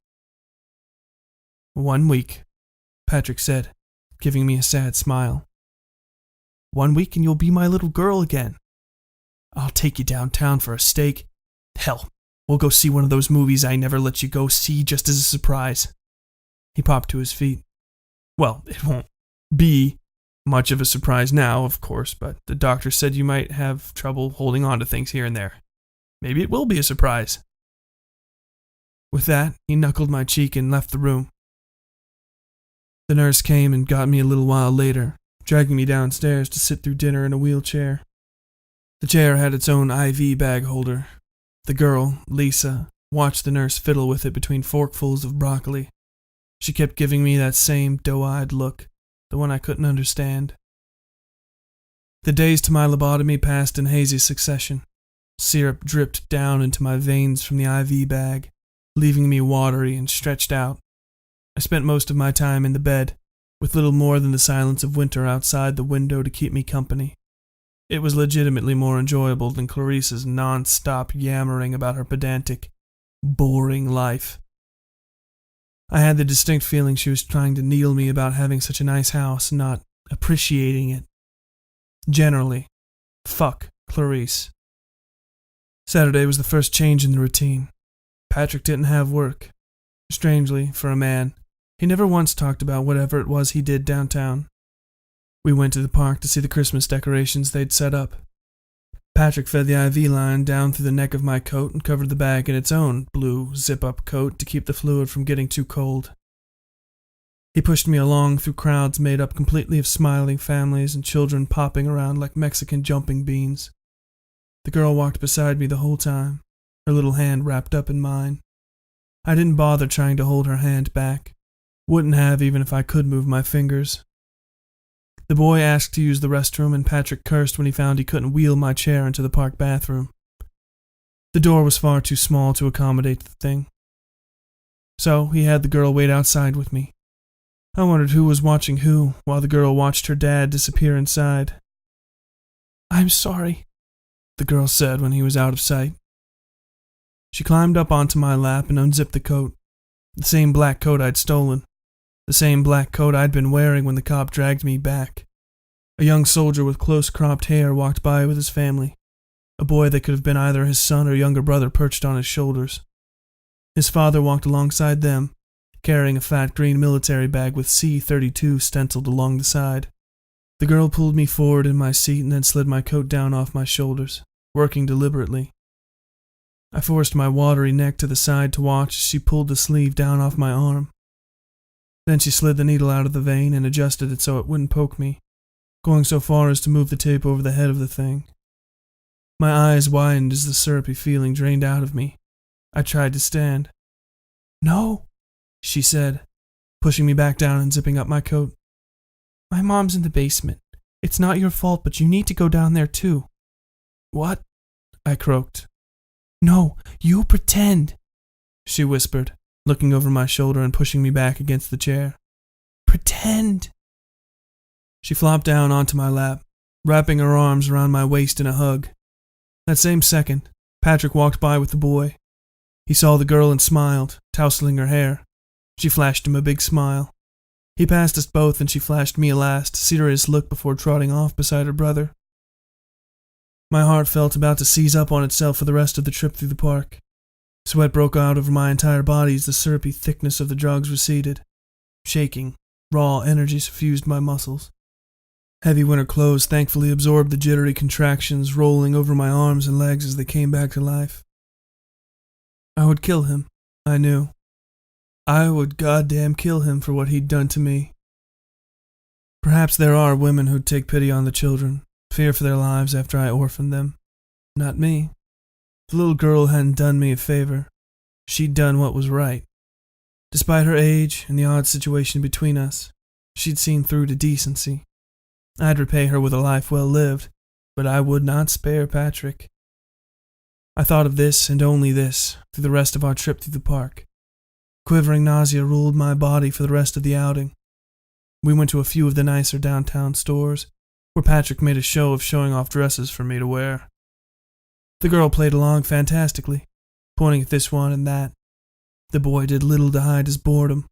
1 week, Patrick said, giving me a sad smile. 1 week and you'll be my little girl again. I'll take you downtown for a steak. Hell, we'll go see one of those movies I never let you go see just as a surprise. He popped to his feet. Well, it won't be much of a surprise now, of course, but the doctor said you might have trouble holding on to things here and there. Maybe it will be a surprise. With that, he knuckled my cheek and left the room. The nurse came and got me a little while later, dragging me downstairs to sit through dinner in a wheelchair. The chair had its own IV bag holder. The girl, Lisa, watched the nurse fiddle with it between forkfuls of broccoli. She kept giving me that same doe-eyed look, the one I couldn't understand. The days to my lobotomy passed in hazy succession. Syrup dripped down into my veins from the IV bag, leaving me watery and stretched out. I spent most of my time in the bed, with little more than the silence of winter outside the window to keep me company. It was legitimately more enjoyable than Clarice's non-stop yammering about her pedantic, boring life. I had the distinct feeling she was trying to needle me about having such a nice house, not appreciating it. Generally, fuck Clarice. Saturday was the first change in the routine. Patrick didn't have work. Strangely, for a man, he never once talked about whatever it was he did downtown. We went to the park to see the Christmas decorations they'd set up. Patrick fed the IV line down through the neck of my coat and covered the bag in its own blue zip-up coat to keep the fluid from getting too cold. He pushed me along through crowds made up completely of smiling families and children popping around like Mexican jumping beans. The girl walked beside me the whole time, her little hand wrapped up in mine. I didn't bother trying to hold her hand back. Wouldn't have even if I could move my fingers. The boy asked to use the restroom, and Patrick cursed when he found he couldn't wheel my chair into the park bathroom. The door was far too small to accommodate the thing. So he had the girl wait outside with me. I wondered who was watching who while the girl watched her dad disappear inside. "I'm sorry," the girl said when he was out of sight. She climbed up onto my lap and unzipped the coat, the same black coat I'd stolen. The same black coat I'd been wearing when the cop dragged me back. A young soldier with close-cropped hair walked by with his family. A boy that could have been either his son or younger brother perched on his shoulders. His father walked alongside them, carrying a fat green military bag with C-32 stenciled along the side. The girl pulled me forward in my seat and then slid my coat down off my shoulders, working deliberately. I forced my watery neck to the side to watch as she pulled the sleeve down off my arm. Then she slid the needle out of the vein and adjusted it so it wouldn't poke me, going so far as to move the tape over the head of the thing. My eyes widened as the syrupy feeling drained out of me. I tried to stand. "No," she said, pushing me back down and zipping up my coat. "My mom's in the basement. It's not your fault, but you need to go down there too." "What?" I croaked. "No, you pretend," she whispered, looking over my shoulder and pushing me back against the chair. "Pretend." She flopped down onto my lap, wrapping her arms around my waist in a hug. That same second, Patrick walked by with the boy. He saw the girl and smiled, tousling her hair. She flashed him a big smile. He passed us both and she flashed me a last, serious look before trotting off beside her brother. My heart felt about to seize up on itself for the rest of the trip through the park. Sweat broke out over my entire body as the syrupy thickness of the drugs receded. Shaking, raw energy suffused my muscles. Heavy winter clothes thankfully absorbed the jittery contractions rolling over my arms and legs as they came back to life. I would kill him, I knew. I would goddamn kill him for what he'd done to me. Perhaps there are women who'd take pity on the children, fear for their lives after I orphaned them. Not me. The little girl hadn't done me a favor. She'd done what was right. Despite her age and the odd situation between us, she'd seen through to decency. I'd repay her with a life well lived, but I would not spare Patrick. I thought of this and only this through the rest of our trip through the park. Quivering nausea ruled my body for the rest of the outing. We went to a few of the nicer downtown stores, where Patrick made a show of showing off dresses for me to wear. The girl played along fantastically, pointing at this one and that. The boy did little to hide his boredom.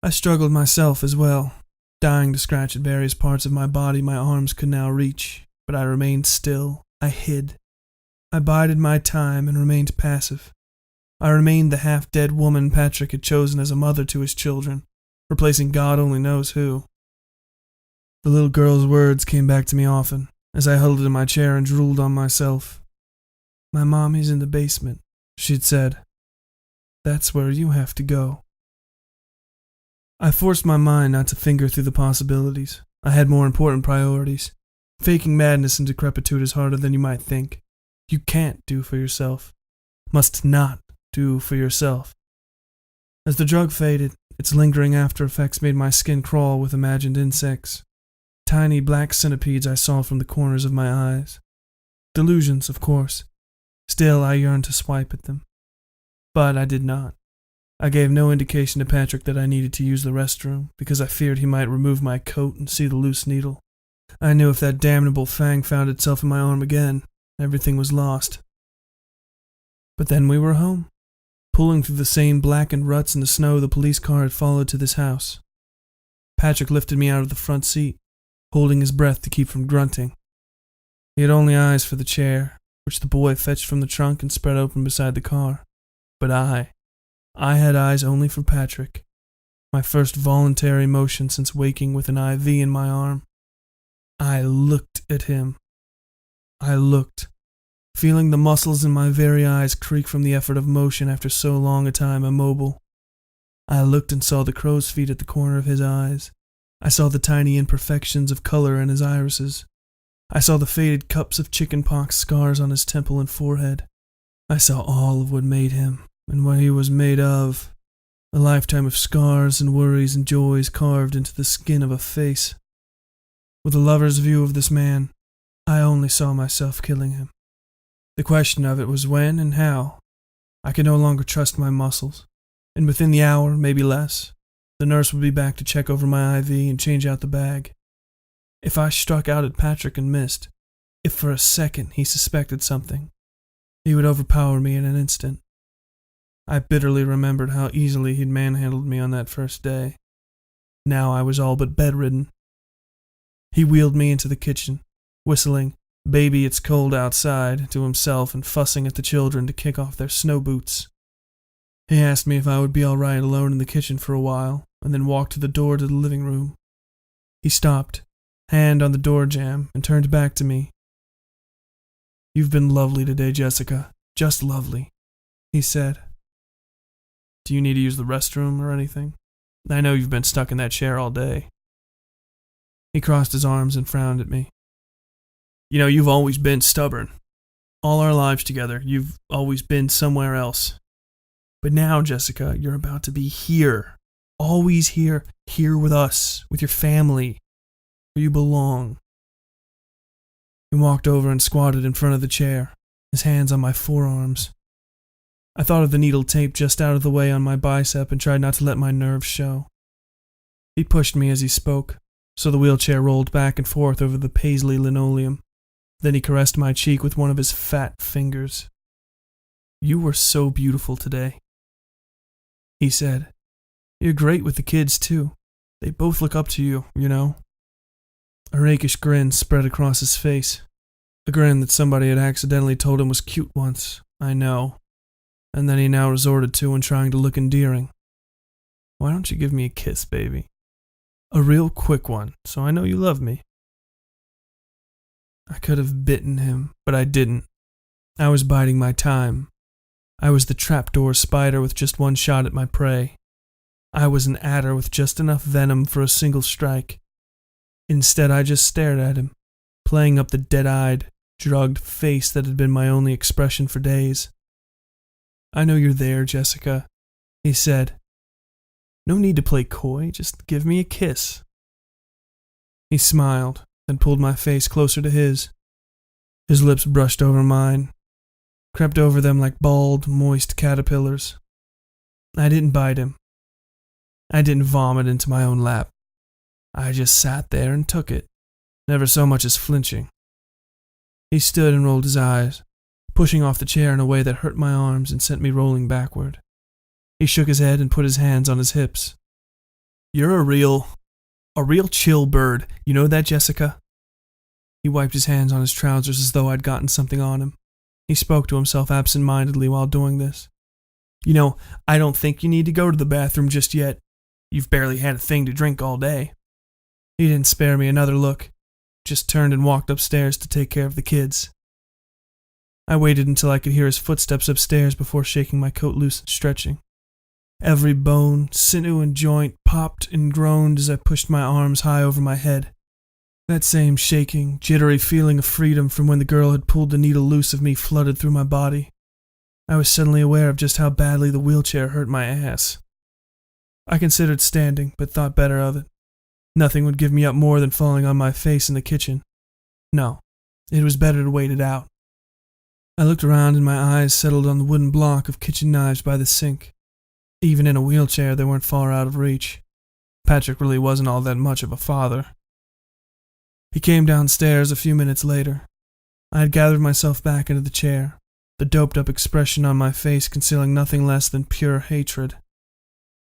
I struggled myself as well, dying to scratch at various parts of my body my arms could now reach, but I remained still. I hid. I bided my time and remained passive. I remained the half-dead woman Patrick had chosen as a mother to his children, replacing God only knows who. The little girl's words came back to me often, as I huddled in my chair and drooled on myself. "My mommy's in the basement," she'd said. "That's where you have to go." I forced my mind not to finger through the possibilities. I had more important priorities. Faking madness and decrepitude is harder than you might think. You can't do for yourself. Must not do for yourself. As the drug faded, its lingering after effects made my skin crawl with imagined insects. Tiny black centipedes I saw from the corners of my eyes. Delusions, of course. Still, I yearned to swipe at them. But I did not. I gave no indication to Patrick that I needed to use the restroom, because I feared he might remove my coat and see the loose needle. I knew if that damnable fang found itself in my arm again, everything was lost. But then we were home, pulling through the same blackened ruts in the snow the police car had followed to this house. Patrick lifted me out of the front seat, holding his breath to keep from grunting. He had only eyes for the chair, which the boy fetched from the trunk and spread open beside the car. But I had eyes only for Patrick, my first voluntary motion since waking with an IV in my arm. I looked at him. I looked, feeling the muscles in my very eyes creak from the effort of motion after so long a time immobile. I looked and saw the crow's feet at the corner of his eyes. I saw the tiny imperfections of color in his irises. I saw the faded cups of chickenpox scars on his temple and forehead. I saw all of what made him, and what he was made of. A lifetime of scars and worries and joys carved into the skin of a face. With a lover's view of this man, I only saw myself killing him. The question of it was when and how. I could no longer trust my muscles, and within the hour, maybe less, the nurse would be back to check over my IV and change out the bag. If I struck out at Patrick and missed, if for a second he suspected something, he would overpower me in an instant. I bitterly remembered how easily he'd manhandled me on that first day. Now I was all but bedridden. He wheeled me into the kitchen, whistling, "Baby, it's cold outside," to himself and fussing at the children to kick off their snow boots. He asked me if I would be all right alone in the kitchen for a while, and then walked to the door to the living room. He stopped, hand on the door jamb, and turned back to me. "You've been lovely today, Jessica. Just lovely," he said. "Do you need to use the restroom or anything? I know you've been stuck in that chair all day." He crossed his arms and frowned at me. "You know, you've always been stubborn. All our lives together, you've always been somewhere else. But now, Jessica, you're about to be here. Always here. Here with us, with your family, where you belong. He walked over and squatted in front of the chair, his hands on my forearms. I thought of the needle tape just out of the way on my bicep and tried not to let my nerves show. He pushed me as he spoke, so the wheelchair rolled back and forth over the paisley linoleum. Then he caressed my cheek with one of his fat fingers. "You were so beautiful today," he said. "You're great with the kids, too. They both look up to you, you know." A rakish grin spread across his face. A grin that somebody had accidentally told him was cute once, I know, and that he now resorted to when trying to look endearing. "Why don't you give me a kiss, baby? A real quick one, so I know you love me." I could have bitten him, but I didn't. I was biding my time. I was the trapdoor spider with just one shot at my prey. I was an adder with just enough venom for a single strike. Instead, I just stared at him, playing up the dead-eyed, drugged face that had been my only expression for days. "I know you're there, Jessica," he said. "No need to play coy, just give me a kiss." He smiled, then pulled my face closer to his. His lips brushed over mine, crept over them like bald, moist caterpillars. I didn't bite him. I didn't vomit into my own lap. I just sat there and took it, never so much as flinching. He stood and rolled his eyes, pushing off the chair in a way that hurt my arms and sent me rolling backward. He shook his head and put his hands on his hips. "You're a real chill bird. You know that, Jessica?" He wiped his hands on his trousers as though I'd gotten something on him. He spoke to himself absent-mindedly while doing this. "You know, I don't think you need to go to the bathroom just yet. You've barely had a thing to drink all day." He didn't spare me another look, just turned and walked upstairs to take care of the kids. I waited until I could hear his footsteps upstairs before shaking my coat loose and stretching. Every bone, sinew, and joint popped and groaned as I pushed my arms high over my head. That same shaking, jittery feeling of freedom from when the girl had pulled the needle loose of me flooded through my body. I was suddenly aware of just how badly the wheelchair hurt my ass. I considered standing, but thought better of it. Nothing would give me up more than falling on my face in the kitchen. No, it was better to wait it out. I looked around and my eyes settled on the wooden block of kitchen knives by the sink. Even in a wheelchair, they weren't far out of reach. Patrick really wasn't all that much of a father. He came downstairs a few minutes later. I had gathered myself back into the chair, the doped-up expression on my face concealing nothing less than pure hatred.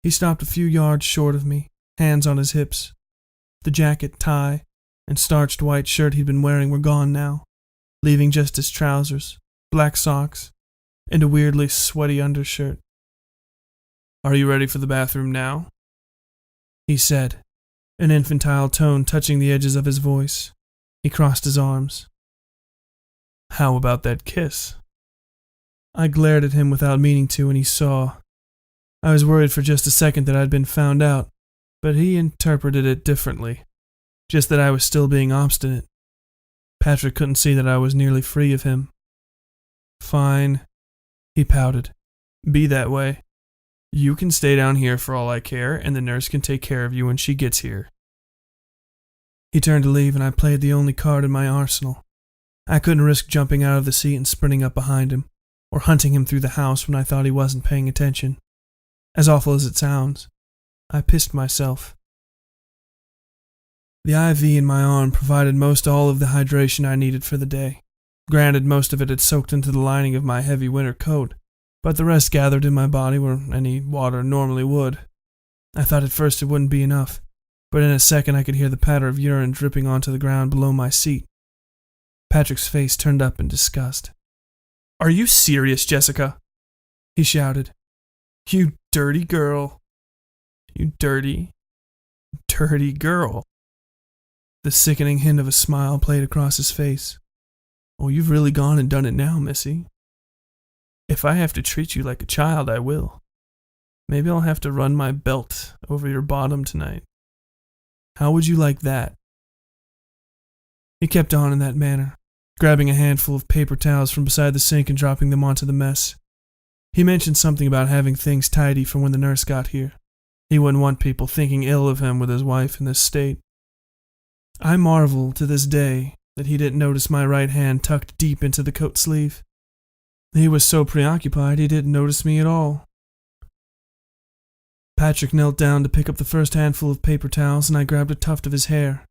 He stopped a few yards short of me, hands on his hips. The jacket, tie, and starched white shirt he'd been wearing were gone now, leaving just his trousers, black socks, and a weirdly sweaty undershirt. "Are you ready for the bathroom now?" he said, an infantile tone touching the edges of his voice. He crossed his arms. "How about that kiss?" I glared at him without meaning to, and he saw. I was worried for just a second that I'd been found out, but he interpreted it differently, just that I was still being obstinate. Patrick couldn't see that I was nearly free of him. "Fine," he pouted. "Be that way. You can stay down here for all I care, and the nurse can take care of you when she gets here." He turned to leave, and I played the only card in my arsenal. I couldn't risk jumping out of the seat and sprinting up behind him, or hunting him through the house when I thought he wasn't paying attention. As awful as it sounds, I pissed myself. The IV in my arm provided most all of the hydration I needed for the day. Granted, most of it had soaked into the lining of my heavy winter coat, but the rest gathered in my body where any water normally would. I thought at first it wouldn't be enough, but in a second I could hear the patter of urine dripping onto the ground below my seat. Patrick's face turned up in disgust. "Are you serious, Jessica?" he shouted. "You dirty girl. You dirty, dirty girl." The sickening hint of a smile played across his face. "Oh, you've really gone and done it now, Missy. If I have to treat you like a child, I will. Maybe I'll have to run my belt over your bottom tonight. How would you like that?" He kept on in that manner, grabbing a handful of paper towels from beside the sink and dropping them onto the mess. He mentioned something about having things tidy for when the nurse got here. He wouldn't want people thinking ill of him with his wife in this state. I marvel to this day that he didn't notice my right hand tucked deep into the coat sleeve. He was so preoccupied he didn't notice me at all. Patrick knelt down to pick up the first handful of paper towels, and I grabbed a tuft of his hair.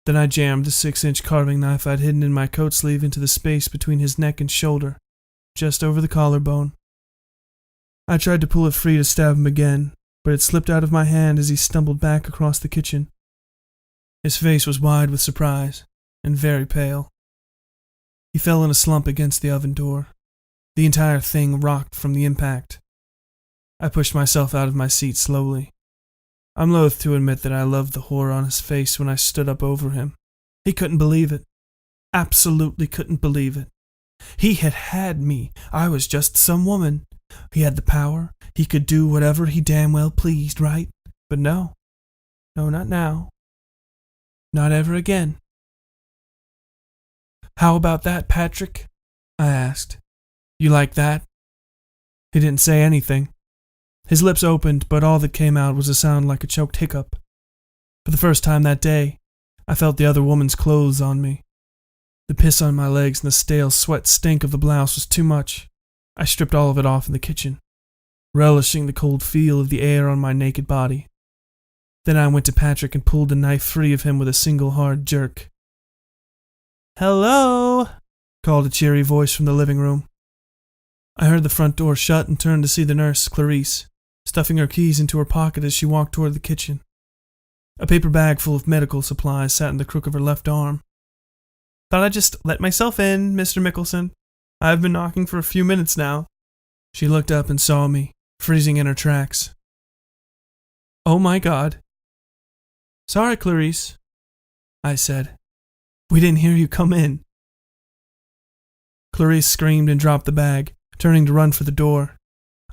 Then I jammed the 6-inch carving knife I'd hidden in my coat sleeve into the space between his neck and shoulder, just over the collarbone. I tried to pull it free to stab him again, but it slipped out of my hand as he stumbled back across the kitchen. His face was wide with surprise, and very pale. He fell in a slump against the oven door. The entire thing rocked from the impact. I pushed myself out of my seat slowly. I'm loath to admit that I loved the horror on his face when I stood up over him. He couldn't believe it. Absolutely couldn't believe it. He had had me. I was just some woman. He had the power. He could do whatever he damn well pleased, right? But no. No, not now. Not ever again. "How about that, Patrick?" I asked. "You like that?" He didn't say anything. His lips opened, but all that came out was a sound like a choked hiccup. For the first time that day, I felt the other woman's clothes on me. The piss on my legs and the stale sweat stink of the blouse was too much. I stripped all of it off in the kitchen, relishing the cold feel of the air on my naked body. Then I went to Patrick and pulled the knife free of him with a single hard jerk. "Hello," called a cheery voice from the living room. I heard the front door shut and turned to see the nurse, Clarice, stuffing her keys into her pocket as she walked toward the kitchen. A paper bag full of medical supplies sat in the crook of her left arm. "Thought I'd just let myself in, Mr. Mickelson. I've been knocking for a few minutes now." She looked up and saw me, freezing in her tracks. "Oh my God." "Sorry, Clarice," I said. "We didn't hear you come in." Clarice screamed and dropped the bag, turning to run for the door.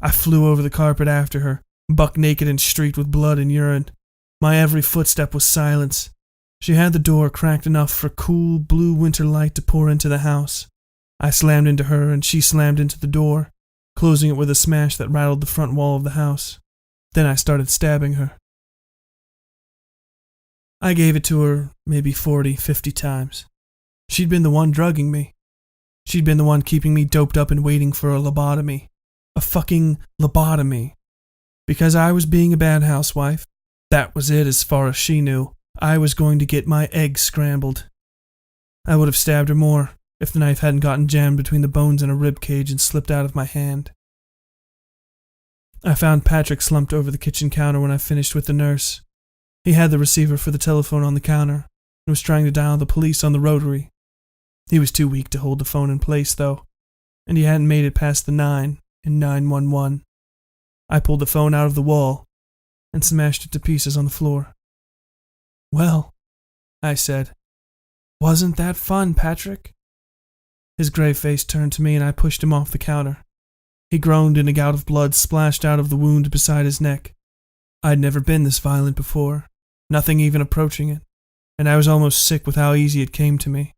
I flew over the carpet after her, buck naked and streaked with blood and urine. My every footstep was silence. She had the door cracked enough for cool, blue winter light to pour into the house. I slammed into her and she slammed into the door, closing it with a smash that rattled the front wall of the house. Then I started stabbing her. I gave it to her maybe 40, 50 times. She'd been the one drugging me. She'd been the one keeping me doped up and waiting for a lobotomy. A fucking lobotomy. Because I was being a bad housewife. That was it as far as she knew. I was going to get my eggs scrambled. I would have stabbed her more if the knife hadn't gotten jammed between the bones in a rib cage and slipped out of my hand. I found Patrick slumped over the kitchen counter when I finished with the nurse. He had the receiver for the telephone on the counter and was trying to dial the police on the rotary. He was too weak to hold the phone in place, though, and he hadn't made it past the 9 in 911. I pulled the phone out of the wall and smashed it to pieces on the floor. "Well," I said, "wasn't that fun, Patrick?" His gray face turned to me and I pushed him off the counter. He groaned and a gout of blood splashed out of the wound beside his neck. I'd never been this violent before, nothing even approaching it, and I was almost sick with how easy it came to me.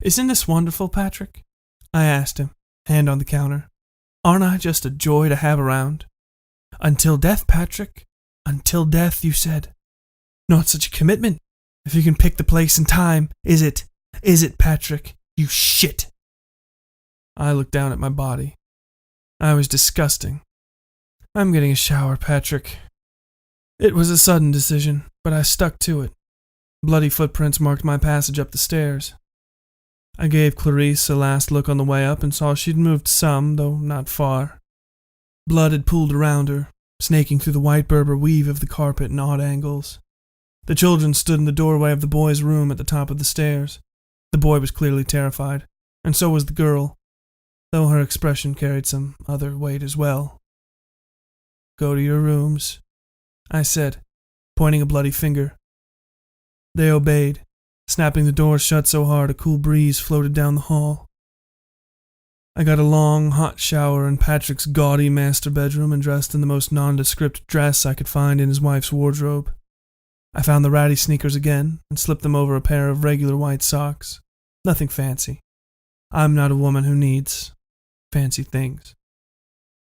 "Isn't this wonderful, Patrick?" I asked him, hand on the counter. "Aren't I just a joy to have around?" "Until death, Patrick. Until death, you said. Not such a commitment, if you can pick the place and time, is it? Is it, Patrick? You shit." I looked down at my body. I was disgusting. "I'm getting a shower, Patrick." It was a sudden decision, but I stuck to it. Bloody footprints marked my passage up the stairs. I gave Clarice a last look on the way up and saw she'd moved some, though not far. Blood had pooled around her, snaking through the white Berber weave of the carpet in odd angles. The children stood in the doorway of the boy's room at the top of the stairs. The boy was clearly terrified, and so was the girl, though her expression carried some other weight as well. "Go to your rooms," I said, pointing a bloody finger. They obeyed, snapping the door shut so hard a cool breeze floated down the hall. I got a long, hot shower in Patrick's gaudy master bedroom and dressed in the most nondescript dress I could find in his wife's wardrobe. I found the ratty sneakers again and slipped them over a pair of regular white socks. Nothing fancy. I'm not a woman who needs fancy things.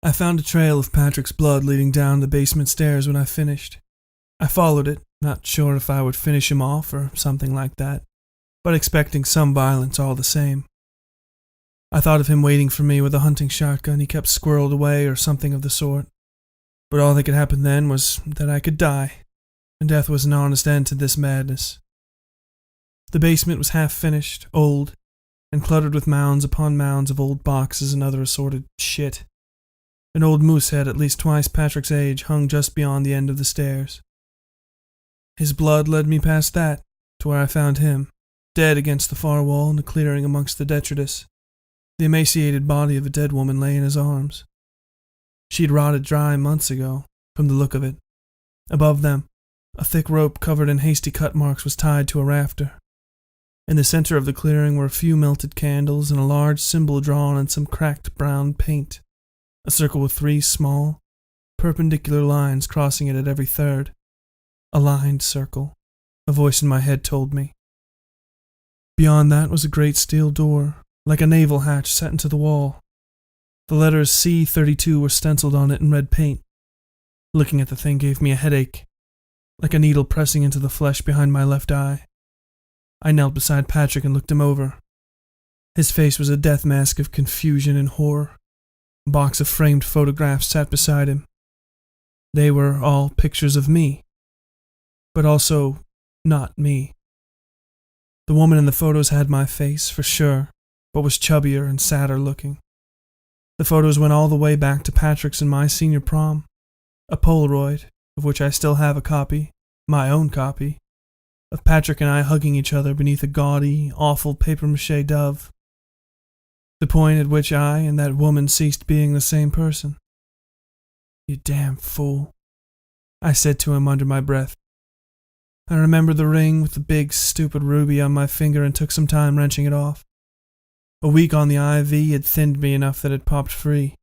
I found a trail of Patrick's blood leading down the basement stairs when I finished. I followed it, not sure if I would finish him off or something like that. but expecting some violence all the same. I thought of him waiting for me with a hunting shotgun he kept squirreled away or something of the sort. But all that could happen then was that I could die, and death was an honest end to this madness. The basement was half finished, old, and cluttered with mounds upon mounds of old boxes and other assorted shit. An old moose head at least twice Patrick's age hung just beyond the end of the stairs. His blood led me past that, to where I found him, dead against the far wall in a clearing amongst the detritus. The emaciated body of a dead woman lay in his arms. She'd rotted dry months ago, from the look of it. Above them, a thick rope covered in hasty cut marks was tied to a rafter. In the center of the clearing were a few melted candles and a large symbol drawn in some cracked brown paint, a circle with 3 small, perpendicular lines crossing it at every third. A lined circle, a voice in my head told me. Beyond that was a great steel door, like a naval hatch set into the wall. The letters C-32 were stenciled on it in red paint. Looking at the thing gave me a headache, like a needle pressing into the flesh behind my left eye. I knelt beside Patrick and looked him over. His face was a death mask of confusion and horror. A box of framed photographs sat beside him. They were all pictures of me, but also not me. The woman in the photos had my face, for sure, but was chubbier and sadder looking. The photos went all the way back to Patrick's and my senior prom, a Polaroid, of which I still have a copy, my own copy, of Patrick and I hugging each other beneath a gaudy, awful papier-mâché dove. The point at which I and that woman ceased being the same person. "You damn fool," I said to him under my breath. I remembered the ring with the big, stupid ruby on my finger and took some time wrenching it off. A week on the IV had thinned me enough that it popped free.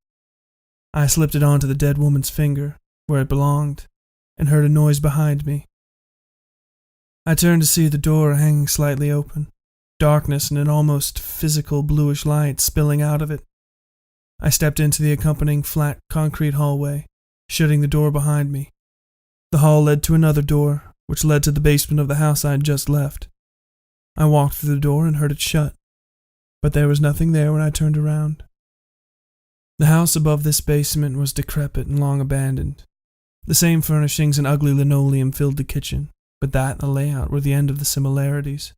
I slipped it onto the dead woman's finger, where it belonged, and heard a noise behind me. I turned to see the door hanging slightly open, darkness and an almost physical bluish light spilling out of it. I stepped into the accompanying flat concrete hallway, shutting the door behind me. The hall led to another door, which led to the basement of the house I had just left. I walked through the door and heard it shut, but there was nothing there when I turned around. The house above this basement was decrepit and long abandoned. The same furnishings and ugly linoleum filled the kitchen, but that and the layout were the end of the similarities.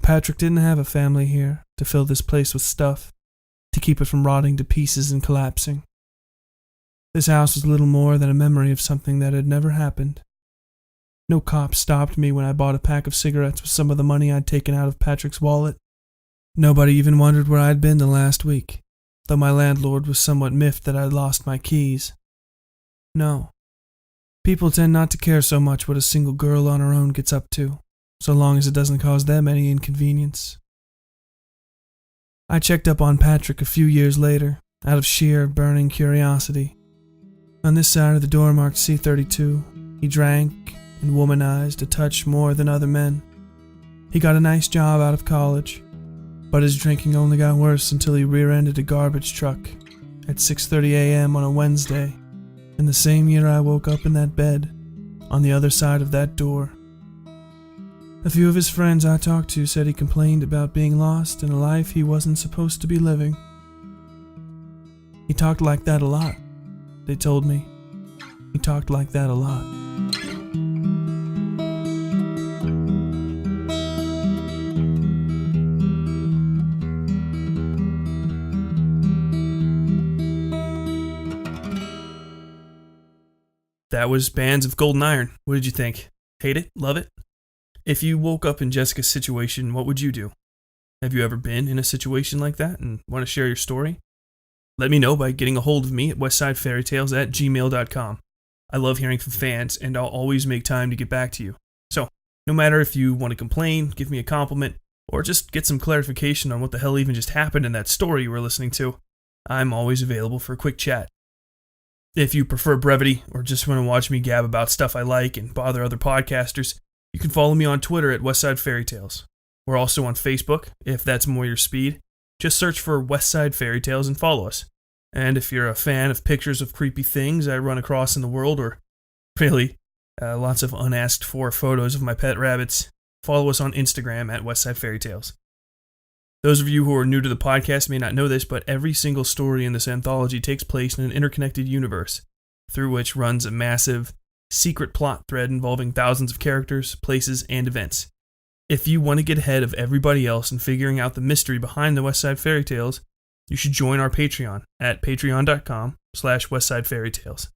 Patrick didn't have a family here to fill this place with stuff, to keep it from rotting to pieces and collapsing. This house was little more than a memory of something that had never happened. No cop stopped me when I bought a pack of cigarettes with some of the money I'd taken out of Patrick's wallet. Nobody even wondered where I'd been the last week, though my landlord was somewhat miffed that I'd lost my keys. No. People tend not to care so much what a single girl on her own gets up to, so long as it doesn't cause them any inconvenience. I checked up on Patrick a few years later, out of sheer burning curiosity. On this side of the door marked C-32, he drank and womanized a touch more than other men. He got a nice job out of college, but his drinking only got worse until he rear-ended a garbage truck at 6:30 a.m. on a Wednesday, in the same year I woke up in that bed, on the other side of that door. A few of his friends I talked to said he complained about being lost in a life he wasn't supposed to be living. He talked like that a lot, they told me. He talked like that a lot. That was Bands of Golden Iron. What did you think? Hate it? Love it? If you woke up in Jessica's situation, what would you do? Have you ever been in a situation like that and want to share your story? Let me know by getting a hold of me at westsidefairytales@gmail.com. I love hearing from fans, and I'll always make time to get back to you. So, no matter if you want to complain, give me a compliment, or just get some clarification on what the hell even just happened in that story you were listening to, I'm always available for a quick chat. If you prefer brevity, or just want to watch me gab about stuff I like and bother other podcasters, you can follow me on Twitter at Westside Fairytales. We're also on Facebook, if that's more your speed. Just search for Westside Fairytales and follow us. And if you're a fan of pictures of creepy things I run across in the world, or really, lots of unasked for photos of my pet rabbits, follow us on Instagram at Westside Fairytales. Those of you who are new to the podcast may not know this, but every single story in this anthology takes place in an interconnected universe, through which runs a massive, secret plot thread involving thousands of characters, places, and events. If you want to get ahead of everybody else in figuring out the mystery behind the Westside Fairytales, you should join our Patreon at patreon.com/westsidefairytales.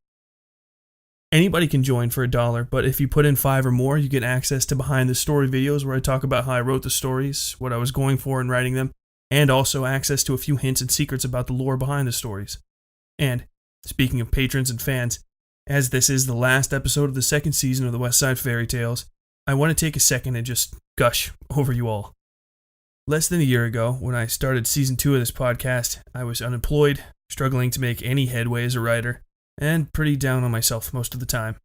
Anybody can join for $1, but if you put in $5 or more, you get access to behind the story videos where I talk about how I wrote the stories, what I was going for in writing them, and also access to a few hints and secrets about the lore behind the stories. And, speaking of patrons and fans, as this is the last episode of the second season of the Westside Fairytales, I want to take a second and just gush over you all. Less than a year ago, when I started season 2 of this podcast, I was unemployed, struggling to make any headway as a writer, and pretty down on myself most of the time.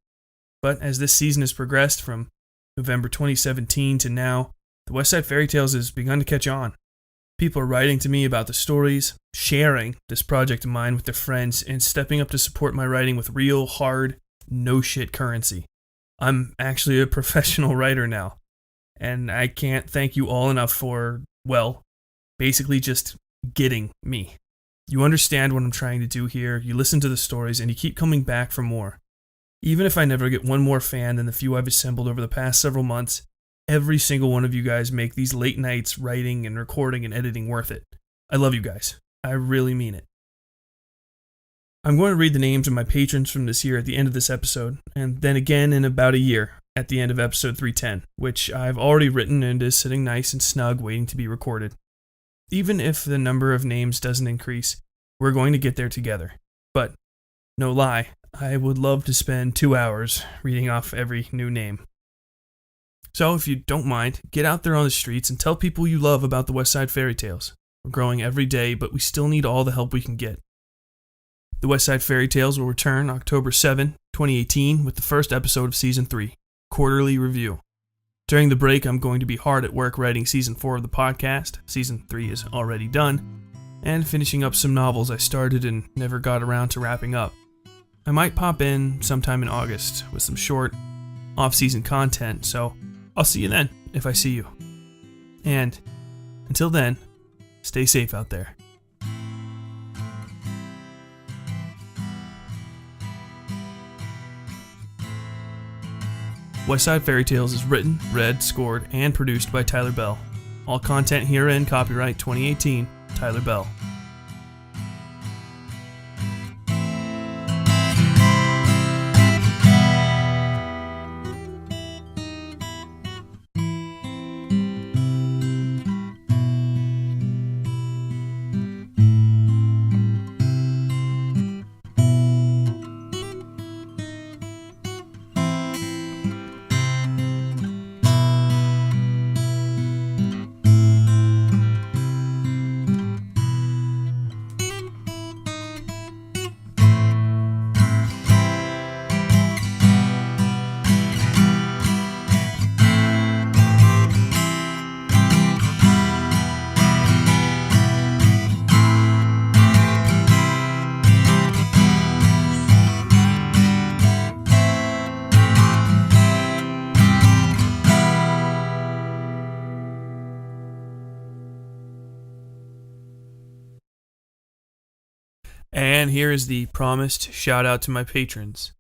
But as this season has progressed from November 2017 to now, the Westside Fairytales has begun to catch on. People are writing to me about the stories, sharing this project of mine with their friends, and stepping up to support my writing with real, hard, no-shit currency. I'm actually a professional writer now, and I can't thank you all enough for, well, basically just getting me. You understand what I'm trying to do here, you listen to the stories, and you keep coming back for more. Even if I never get one more fan than the few I've assembled over the past several months, every single one of you guys make these late nights writing and recording and editing worth it. I love you guys. I really mean it. I'm going to read the names of my patrons from this year at the end of this episode, and then again in about a year at the end of episode 310, which I've already written and is sitting nice and snug waiting to be recorded. Even if the number of names doesn't increase, we're going to get there together. But, no lie, I would love to spend 2 hours reading off every new name. So, if you don't mind, get out there on the streets and tell people you love about the Westside Fairytales. We're growing every day, but we still need all the help we can get. The Westside Fairytales will return October 7, 2018, with the first episode of Season 3, Quarterly Review. During the break, I'm going to be hard at work writing Season 4 of the podcast, Season 3 is already done, and finishing up some novels I started and never got around to wrapping up. I might pop in sometime in August with some short, off-season content, so I'll see you then, if I see you. And, until then, stay safe out there. Westside Fairytales is written, read, scored, and produced by Tyler Bell. All content herein copyright 2018, Tyler Bell. And here is the promised shout out to my patrons.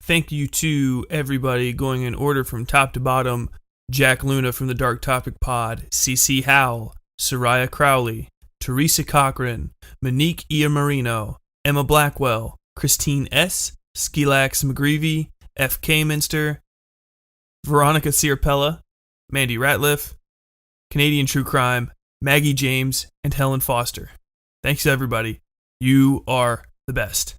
Thank you to everybody going in order from top to bottom: Jack Luna from the Dark Topic Pod, CC Howell, Soraya Crowley, Teresa Cochran, Monique Iamarino, Emma Blackwell, Christine S., Skilax McGreevy, F.K. Minster, Veronica Sierpella, Mandy Ratliff, Canadian True Crime, Maggie James, and Helen Foster. Thanks everybody. You are the best.